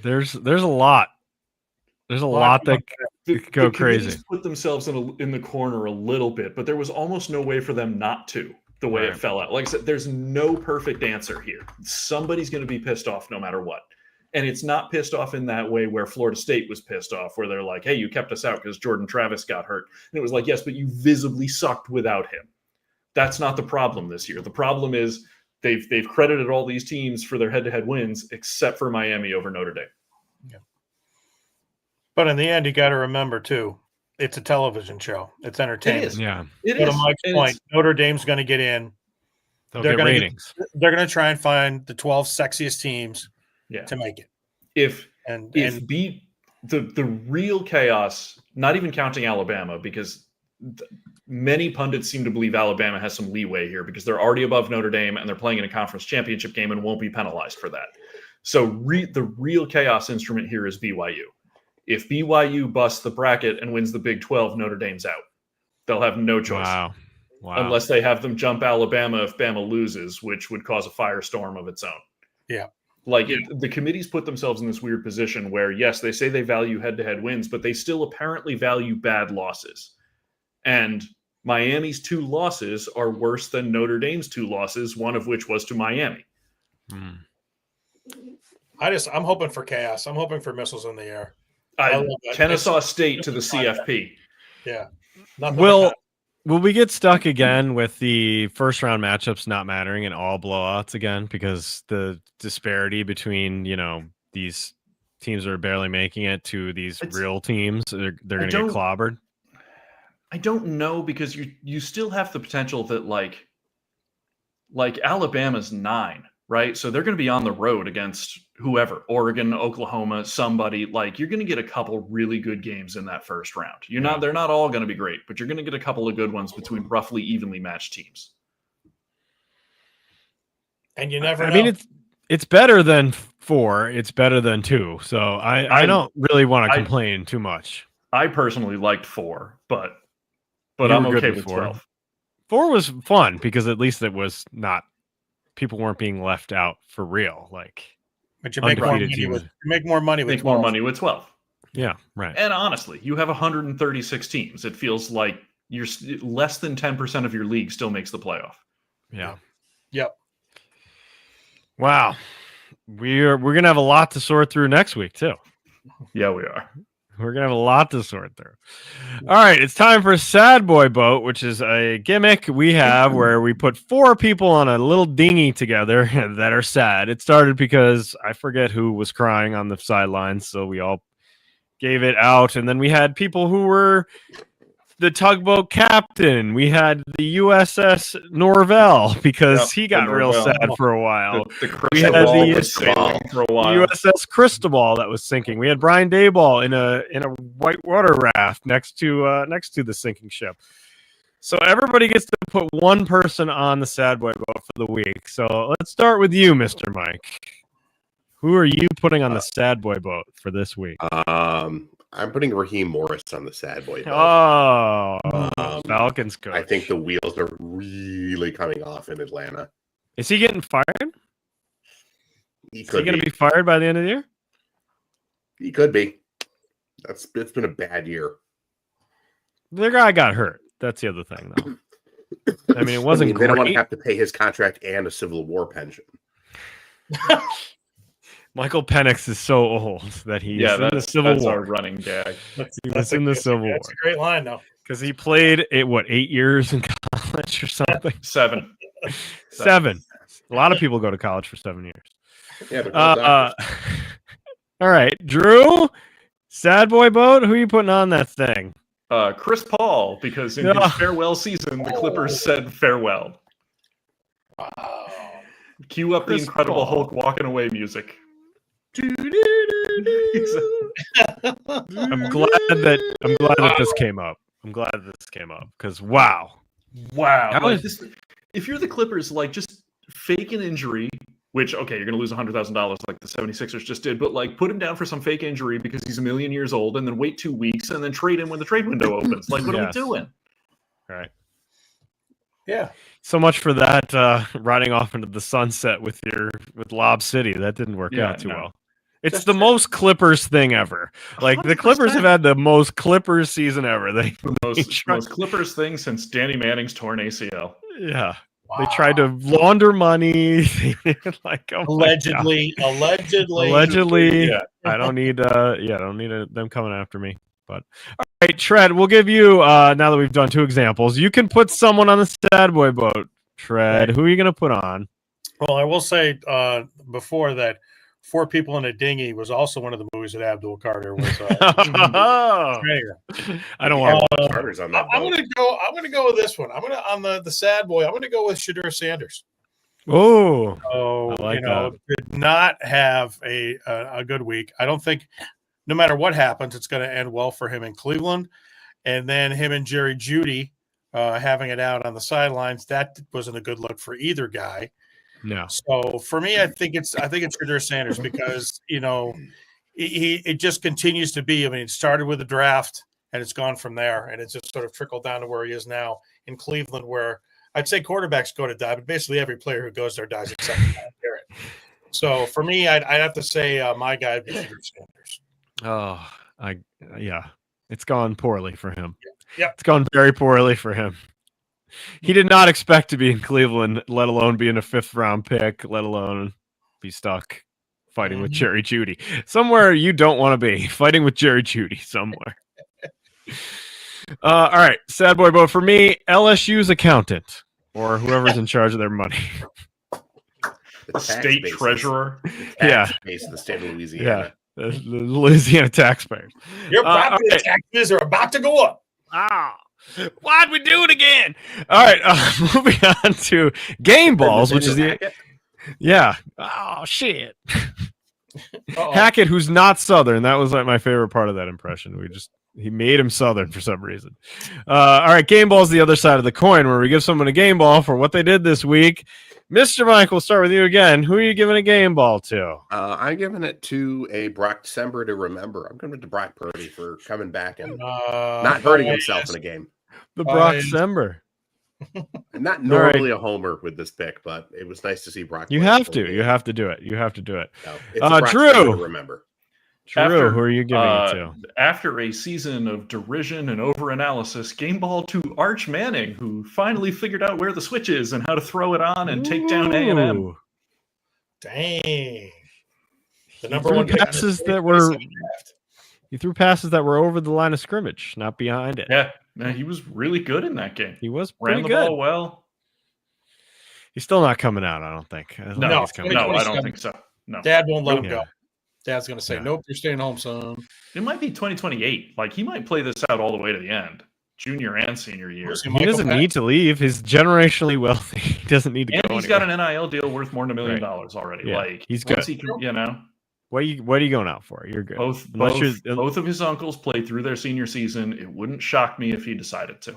There's a lot. There's a lot that could go crazy.
Put themselves in the corner a little bit, but there was almost no way for them not to. The way it fell out, like I said, there's no perfect answer here. Somebody's going to be pissed off no matter what. And it's not pissed off in that way where Florida State was pissed off, where they're like, hey, you kept us out because Jordan Travis got hurt. And it was like, yes, but you visibly sucked without him. That's not the problem this year. The problem is they've credited all these teams for their head-to-head wins, except for Miami over Notre Dame.
Yeah. But in the end, you got to remember, too, it's a television show. It's entertainment.
It is.
Yeah.
It
but
is.
to Mike's point, Notre Dame's going to get in.
They're going ratings.
They're going to try and find the 12 sexiest teams to make it.
If the real chaos, not even counting Alabama, because many pundits seem to believe Alabama has some leeway here because they're already above Notre Dame and they're playing in a conference championship game and won't be penalized for that. So the real chaos instrument here is BYU. If BYU busts the bracket and wins the Big 12, Notre Dame's out. They'll have no choice.
Wow.
Unless they have them jump Alabama if Bama loses, which would cause a firestorm of its own.
Yeah.
Like the committees put themselves in this weird position where, yes, they say they value head-to-head wins, but they still apparently value bad losses. And Miami's 2 losses are worse than Notre Dame's 2 losses, one of which was to Miami.
I'm hoping for chaos. I'm hoping for missiles in the air.
Kennesaw State to the CFP.
Yeah.
Will we get stuck again with the first round matchups not mattering and all blowouts again because the disparity between, these teams that are barely making it to these real teams, they're going to get clobbered?
I don't know, because you still have the potential that like Alabama's 9, right? So they're going to be on the road against whoever, Oregon, Oklahoma, somebody. Like, you're going to get a couple really good games in that first round. They're not all going to be great, but you're going to get a couple of good ones between roughly evenly matched teams.
And you never know.
I mean, it's better than 4. It's better than 2. So I don't really want to complain too much.
I personally liked 4, but I'm okay with 12.
4 was fun because at least it was not, people weren't being left out for real.
But you make more money with
12.
Yeah, right.
And honestly, you have 136 teams. It feels like you're less than 10% of your league still makes the playoff.
Yeah.
Yep.
Wow. We're going to have a lot to sort through next week too.
Yeah, we are.
We're going to have a lot to sort through. All right, it's time for Sad Boy Boat, which is a gimmick we have where we put 4 people on a little dinghy together that are sad. It started because I forget who was crying on the sidelines, so we all gave it out. And then we had people who were the tugboat captain. We had the USS Norvell because he got real sad for a while. We had the
for a while.
USS Cristobal that was sinking. We had Brian Dayball in a whitewater raft next to the sinking ship. So everybody gets to put one person on the Sad Boy Boat for the week. So let's start with you, Mr. Mike. Who are you putting on the Sad Boy Boat for this week?
I'm putting Raheem Morris on the Sad Boy Boat.
Oh, Falcons coach.
I think the wheels are really coming off in Atlanta.
Is he getting fired? Is he going to be fired by the end of the year?
He could be. It's been a bad year.
The guy got hurt. That's the other thing, though. I mean, it wasn't
They don't want
great.
to have to pay his contract and a Civil War pension.
Michael Penix is so old that he's in the Civil War.
Our running gag.
He in the Civil War.
That's a great line, though.
Because he played 8 years in college or something?
7.
7. A lot of people go to college for 7 years.
Yeah, they're
all right, Drew, Sad Boy Boat. Who are you putting on that thing?
Chris Paul, because in his farewell season, the Clippers said farewell.
Wow.
Cue up
Chris
the Incredible
Paul.
Hulk walking away music.
I'm glad that this came up. Because wow.
If you're the Clippers, just fake an injury, which, okay, you're going to lose $100,000 like the 76ers just did, but put him down for some fake injury because he's 1 million years old, and then wait 2 weeks and then trade him when the trade window opens. What are we doing?
Right.
Yeah.
So much for that riding off into the sunset with Lob City. That didn't work out too well. It's the most Clippers thing ever. The Clippers have had the most Clippers season ever.
Most Clippers thing since Danny Manning's torn ACL.
Yeah. They tried to launder money. Like, oh
allegedly.
Yeah. I don't need them coming after me. But all right, Tread, we'll give you now that we've done 2 examples, you can put someone on the Sad Boy boat. Tread, who are you gonna put on?
Well, I will say before that, 4 People in a Dinghy was also one of the movies that Abdul Carter was.
I don't want to watch
Carter's on that.
I'm gonna go with this one. I'm gonna on the Sad Boy. I'm gonna go with Shadur Sanders.
Oh,
I
like that.
did not have a good week. I don't think, no matter what happens, it's going to end well for him in Cleveland. And then him and Jerry Jeudy having it out on the sidelines, that wasn't a good look for either guy.
No.
So for me, I think it's Shadur Sanders because it just continues to be. I mean, it started with the draft and it's gone from there, and it's just sort of trickled down to where he is now in Cleveland, where I'd say quarterbacks go to die, but basically every player who goes there dies except Garrett. So for me, I'd have to say my guy would be Shadur Sanders.
Oh, yeah, it's gone poorly for him.
Yeah,
it's gone very poorly for him. He did not expect to be in Cleveland, let alone be in a 5th round pick, let alone be stuck fighting with Jerry Jeudy. Somewhere you don't want to be, fighting with Jerry Jeudy somewhere. All right, Sad Boy Boat for me, LSU's accountant or whoever's in charge of their money.
The state treasurer.
Yeah.
Base of the state of Louisiana.
Yeah, the Louisiana taxpayers.
Your property taxes are about to go up.
Ah. Why'd we do it again? All right, moving on to game balls, which is yeah. Oh shit. Hackett, who's not Southern. That was like my favorite part of that impression. He made him Southern for some reason. All right, game ball's the other side of the coin, where we give someone a game ball for what they did this week. Mr. Mike, we'll start with you again. Who are you giving a game ball to?
I'm giving it to a Brock December to remember. I'm giving it to Brock Purdy for coming back and not hurting himself in a game.
The Brock December.
I'm not normally a homer with this pick, but it was nice to see Brock.
You have to do it. You have to do it.
No, it's
Drew,
to remember.
Drew, who are you giving it to?
After a season of derision and overanalysis, game ball to Arch Manning, who finally figured out where the switch is and how to throw it on and take down A&M.
Dang. The
number one passes that were he threw passes that were over the line of scrimmage, not behind it.
Yeah, he was really good in that game.
He was
ran the
good.
ball well.
He's still not coming out, I don't think.
I don't think so. No,
Dad won't let him go. Dad's going to say, nope, you're staying home, son.
It might be 2028. Like, he might play this out all the way to the end, junior and senior year.
He doesn't need to leave. He's generationally wealthy. He doesn't need to go
he's got an NIL deal worth more than $1 million already.
Yeah,
like,
he's good. What are you going out for? You're good.
Both of his uncles played through their senior season. It wouldn't shock me if he decided to.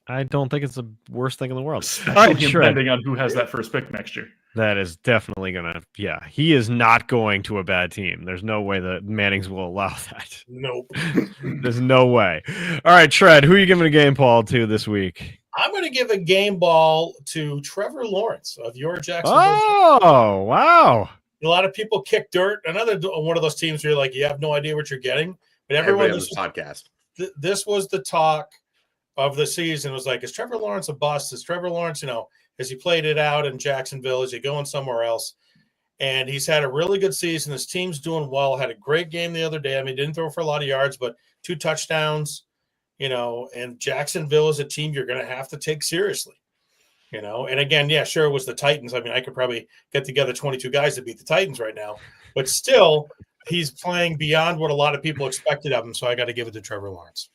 I don't think it's the worst thing in the world.
Especially depending on who has that first pick next year.
That is definitely going to, he is not going to a bad team. There's no way that Mannings will allow that.
Nope.
There's no way. All right, Tread, who are you giving a game ball to this week?
I'm going to give a game ball to Trevor Lawrence of your Jacksonville.
Oh, wow.
A lot of people kick dirt. Another one of those teams where you're like, you have no idea what you're getting. But everyone
on this podcast.
This was the talk of the season. It was like, is Trevor Lawrence a bust? Is Trevor Lawrence, has he played it out in Jacksonville? Is he going somewhere else? And he's had a really good season. His team's doing well. Had a great game the other day. I mean, didn't throw for a lot of yards, but 2 touchdowns, and Jacksonville is a team you're going to have to take seriously, And again, sure, it was the Titans. I mean, I could probably get together 22 guys to beat the Titans right now, but still, he's playing beyond what a lot of people expected of him. So I got to give it to Trevor Lawrence.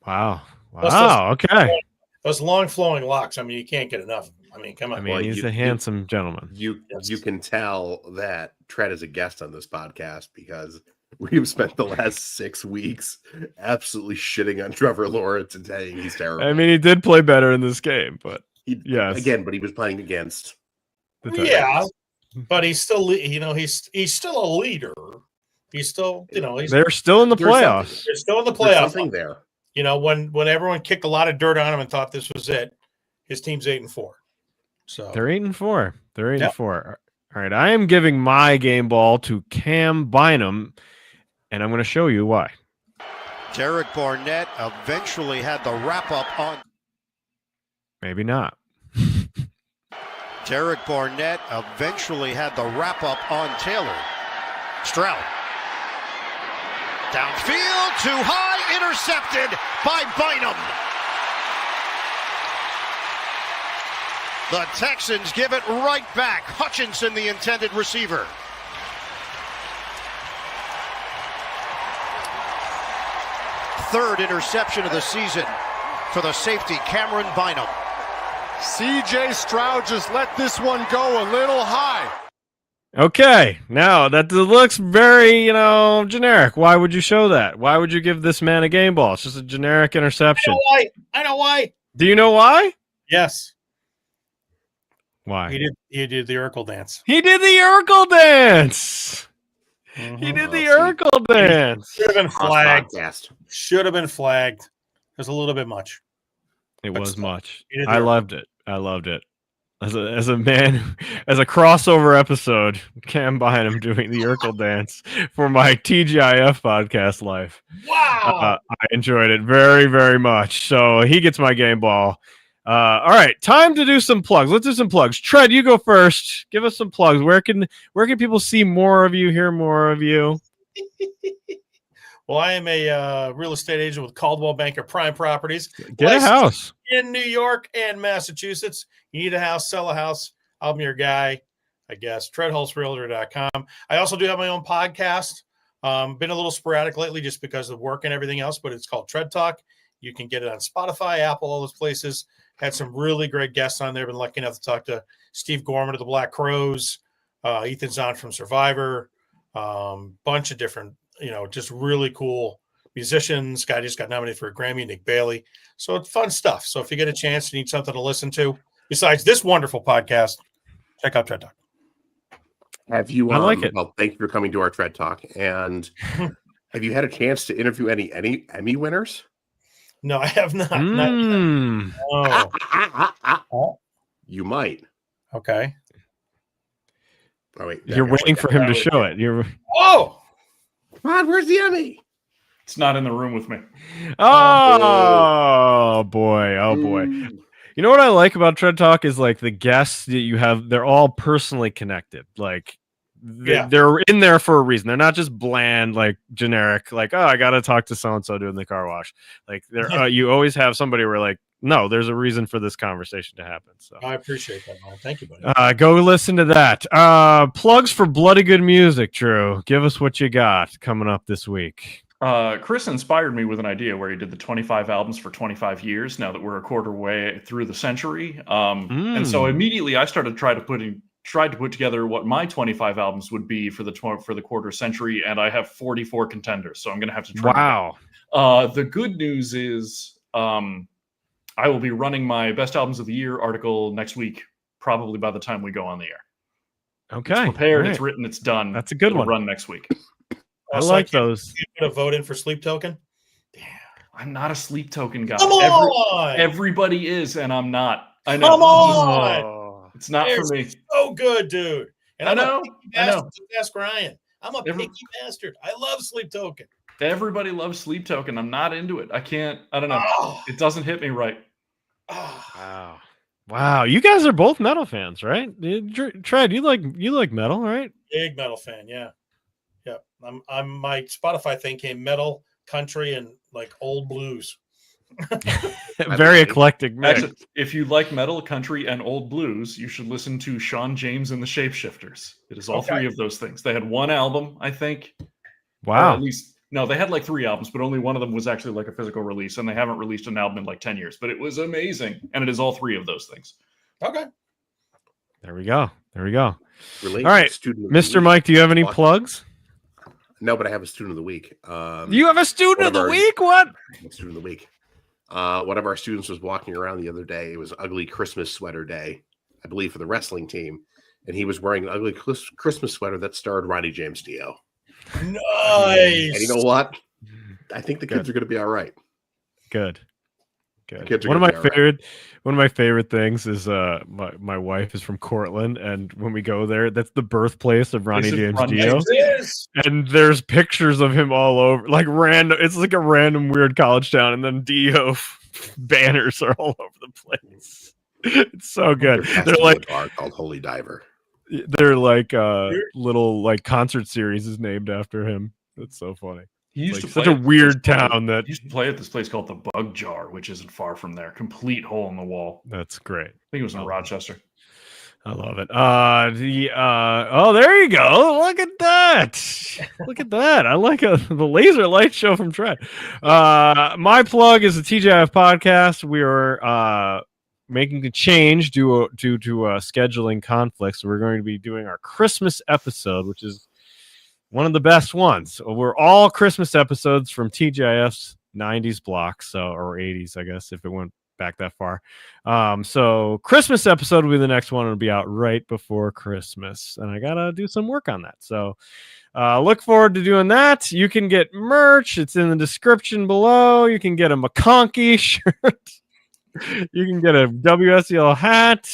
Wow. Okay.
Those long flowing locks. I mean, you can't get enough of them. I mean, come on.
I mean, he's a handsome gentleman.
You can tell that Tread is a guest on this podcast because we've spent the last 6 weeks absolutely shitting on Trevor Lawrence and saying he's terrible.
I mean, he did play better in this game, but
again, but he was playing against.
But he's still, he's still a leader. He's still,
they're still in the playoffs.
They're still in the playoffs.
There's something there.
When everyone kicked a lot of dirt on him and thought this was it, his team's 8-4. So
they're 8-4. They're 8-4. All right, I am giving my game ball to Cam Bynum, and I'm going to show you why.
Derek Barnett eventually had the wrap up on.
Maybe not.
Derek Barnett eventually had the wrap up on Taylor. Stroud. Downfield, too high, intercepted by Bynum. The Texans give it right back. Hutchinson, the intended receiver. Third interception of the season for the safety, Cameron Bynum.
C.J. Stroud just let this one go a little high.
Okay, now that looks very, generic. Why would you show that? Why would you give this man a game ball? It's just a generic interception.
I know why.
Do you know why?
Yes.
Why?
He did the Urkel dance.
He did the Urkel dance. He did the Urkel dance.
Should have been flagged. Should have been flagged. It was a little bit much.
It was much. I loved it. I loved it. As a man, as a crossover episode, Cam Bynum doing the Urkel dance for my TGIF podcast life.
Wow.
I enjoyed it very, very much. So he gets my game ball. All right, time to do some plugs. Let's do some plugs. Tread, you go first. Give us some plugs. Where can people see more of you, hear more of you?
Well, I am a real estate agent with Caldwell Banker Prime Properties.
Get a house
in New York and Massachusetts. You need a house, sell a house. I'm your guy, I guess. TreadHulseRealtor.com. I also do have my own podcast. Been a little sporadic lately just because of work and everything else, but it's called Tread Talk. You can get it on Spotify, Apple, all those places. Had some really great guests on there. Been lucky enough to talk to Steve Gorman of the Black Crows, Ethan Zahn from Survivor, bunch of different, just really cool musicians. Guy just got nominated for a Grammy, Nick Bailey. So it's fun stuff. So if you get a chance, you need something to listen to besides this wonderful podcast, check out Tread Talk.
Have you?
I like it.
Well, thank you for coming to our Tread Talk. And have you had a chance to interview any Emmy winners?
No, I have not. Oh.
You might.
Okay.
Oh wait,
you're waiting for him to show it.
Oh,
Rod, where's the Emmy?
It's not in the room with me.
Oh boy. Oh boy. You know what I like about Tread Talk is like the guests that you have, they're all personally connected. Like they're in there for a reason. They're not just bland, like generic, like, oh, I got to talk to so-and-so doing the car wash. Like you always have somebody where like, no, there's a reason for this conversation to happen. So
I appreciate that, man. Thank you, buddy.
Go listen to that. Plugs for Bloody Good Music, Drew. Give us what you got coming up this week.
Chris inspired me with an idea where he did the 25 albums for 25 years. Now that we're a quarter way through the century, and so immediately I started tried to put together what my 25 albums would be for the quarter century, and I have 44 contenders. So I'm going to have to try.
Wow.
The good news is, I will be running my best albums of the year article next week, probably by the time we go on the air.
Okay.
It's prepared,
right.
It's written, it's done.
That's a good
It'll
one.
Run next week.
I like those.
You put a vote in for Sleep Token?
I'm not a Sleep Token guy.
Come on!
Everybody is, and I'm not. I know.
Come on!
It's not for me.
So good, dude. And
I know.
Ask Ryan. I'm a picky bastard. I love Sleep Token.
Everybody loves Sleep Token. I'm not into it. I don't know. It doesn't hit me right.
Wow. You guys are both metal fans, right? Tread, you like metal, right?
Big metal fan, yeah. Yeah. I'm my Spotify thing came metal, country, and like old blues.
Very eclectic mix.
Actually, if you like metal, country, and old blues, you should listen to Sean James and the Shapeshifters. It is all three of those things. They had one album, I think.
Wow.
Or at least, no, they had like 3 albums, but only one of them was actually like a physical release, and they haven't released an album in like 10 years. But it was amazing, and it is all 3 of those things.
Okay.
There we go. All
Related
right, Mr. Mike, do you have any plugs?
No, but I have a student of the week.
You have a student of the week? What?
Student of the week. One of our students was walking around the other day. It was ugly Christmas sweater day, I believe, for the wrestling team. And he was wearing an ugly Christmas sweater that starred Ronnie James Dio.
Nice.
And you know what? I think the kids are going to be all right.
Good. One of my favorite things is my wife is from Cortland, and when we go there, that's the birthplace of Ronnie James Dio. And there's pictures of him all over, like random. It's like a random weird college town, and then Dio banners are all over the place. It's so good.
They're like called Holy Diver.
They're like little like concert series is named after him. That's so funny.
He used
like
to
such
play
a weird town that
he used to play at this place called the Bug Jar, which isn't far from there. Complete hole in the wall.
That's great.
I think it was in Rochester.
I love it. Oh, there you go. Look at that. Look at that. I like the laser light show from Trent. My plug is the TGIF podcast. We are making a change due to scheduling conflicts. We're going to be doing our Christmas episode, which is one of the best ones. We're all Christmas episodes from TGIF's 90s block, or 80s, I guess, if it went back that far. So Christmas episode will be the next one. It'll be out right before Christmas, and I gotta do some work on that. So look forward to doing that. You can get merch. It's in the description below. You can get a McConkey shirt. You can get a WSEL hat.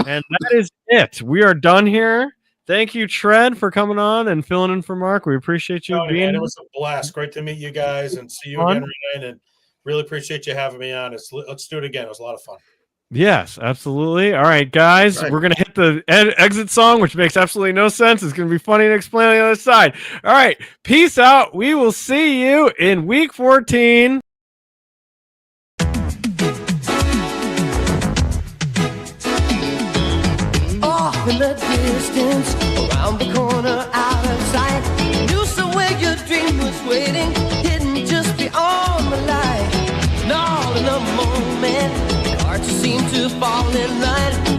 And that is it. We are done here. Thank you, Tread, for coming on and filling in for Mark. We appreciate you being here.
It was a blast. Great to meet you guys and see you again, Ryan. And really appreciate you having me on. Let's do it again. It was a lot of fun.
Yes, absolutely. All right, guys, we're going to hit the exit song, which makes absolutely no sense. It's going to be funny to explain on the other side. All right, peace out. We will see you in week 14.
Off in the distance, around the corner, out of sight. You saw where your dream was waiting, hidden just beyond the light. And all in a moment, hard to seem to fall in line.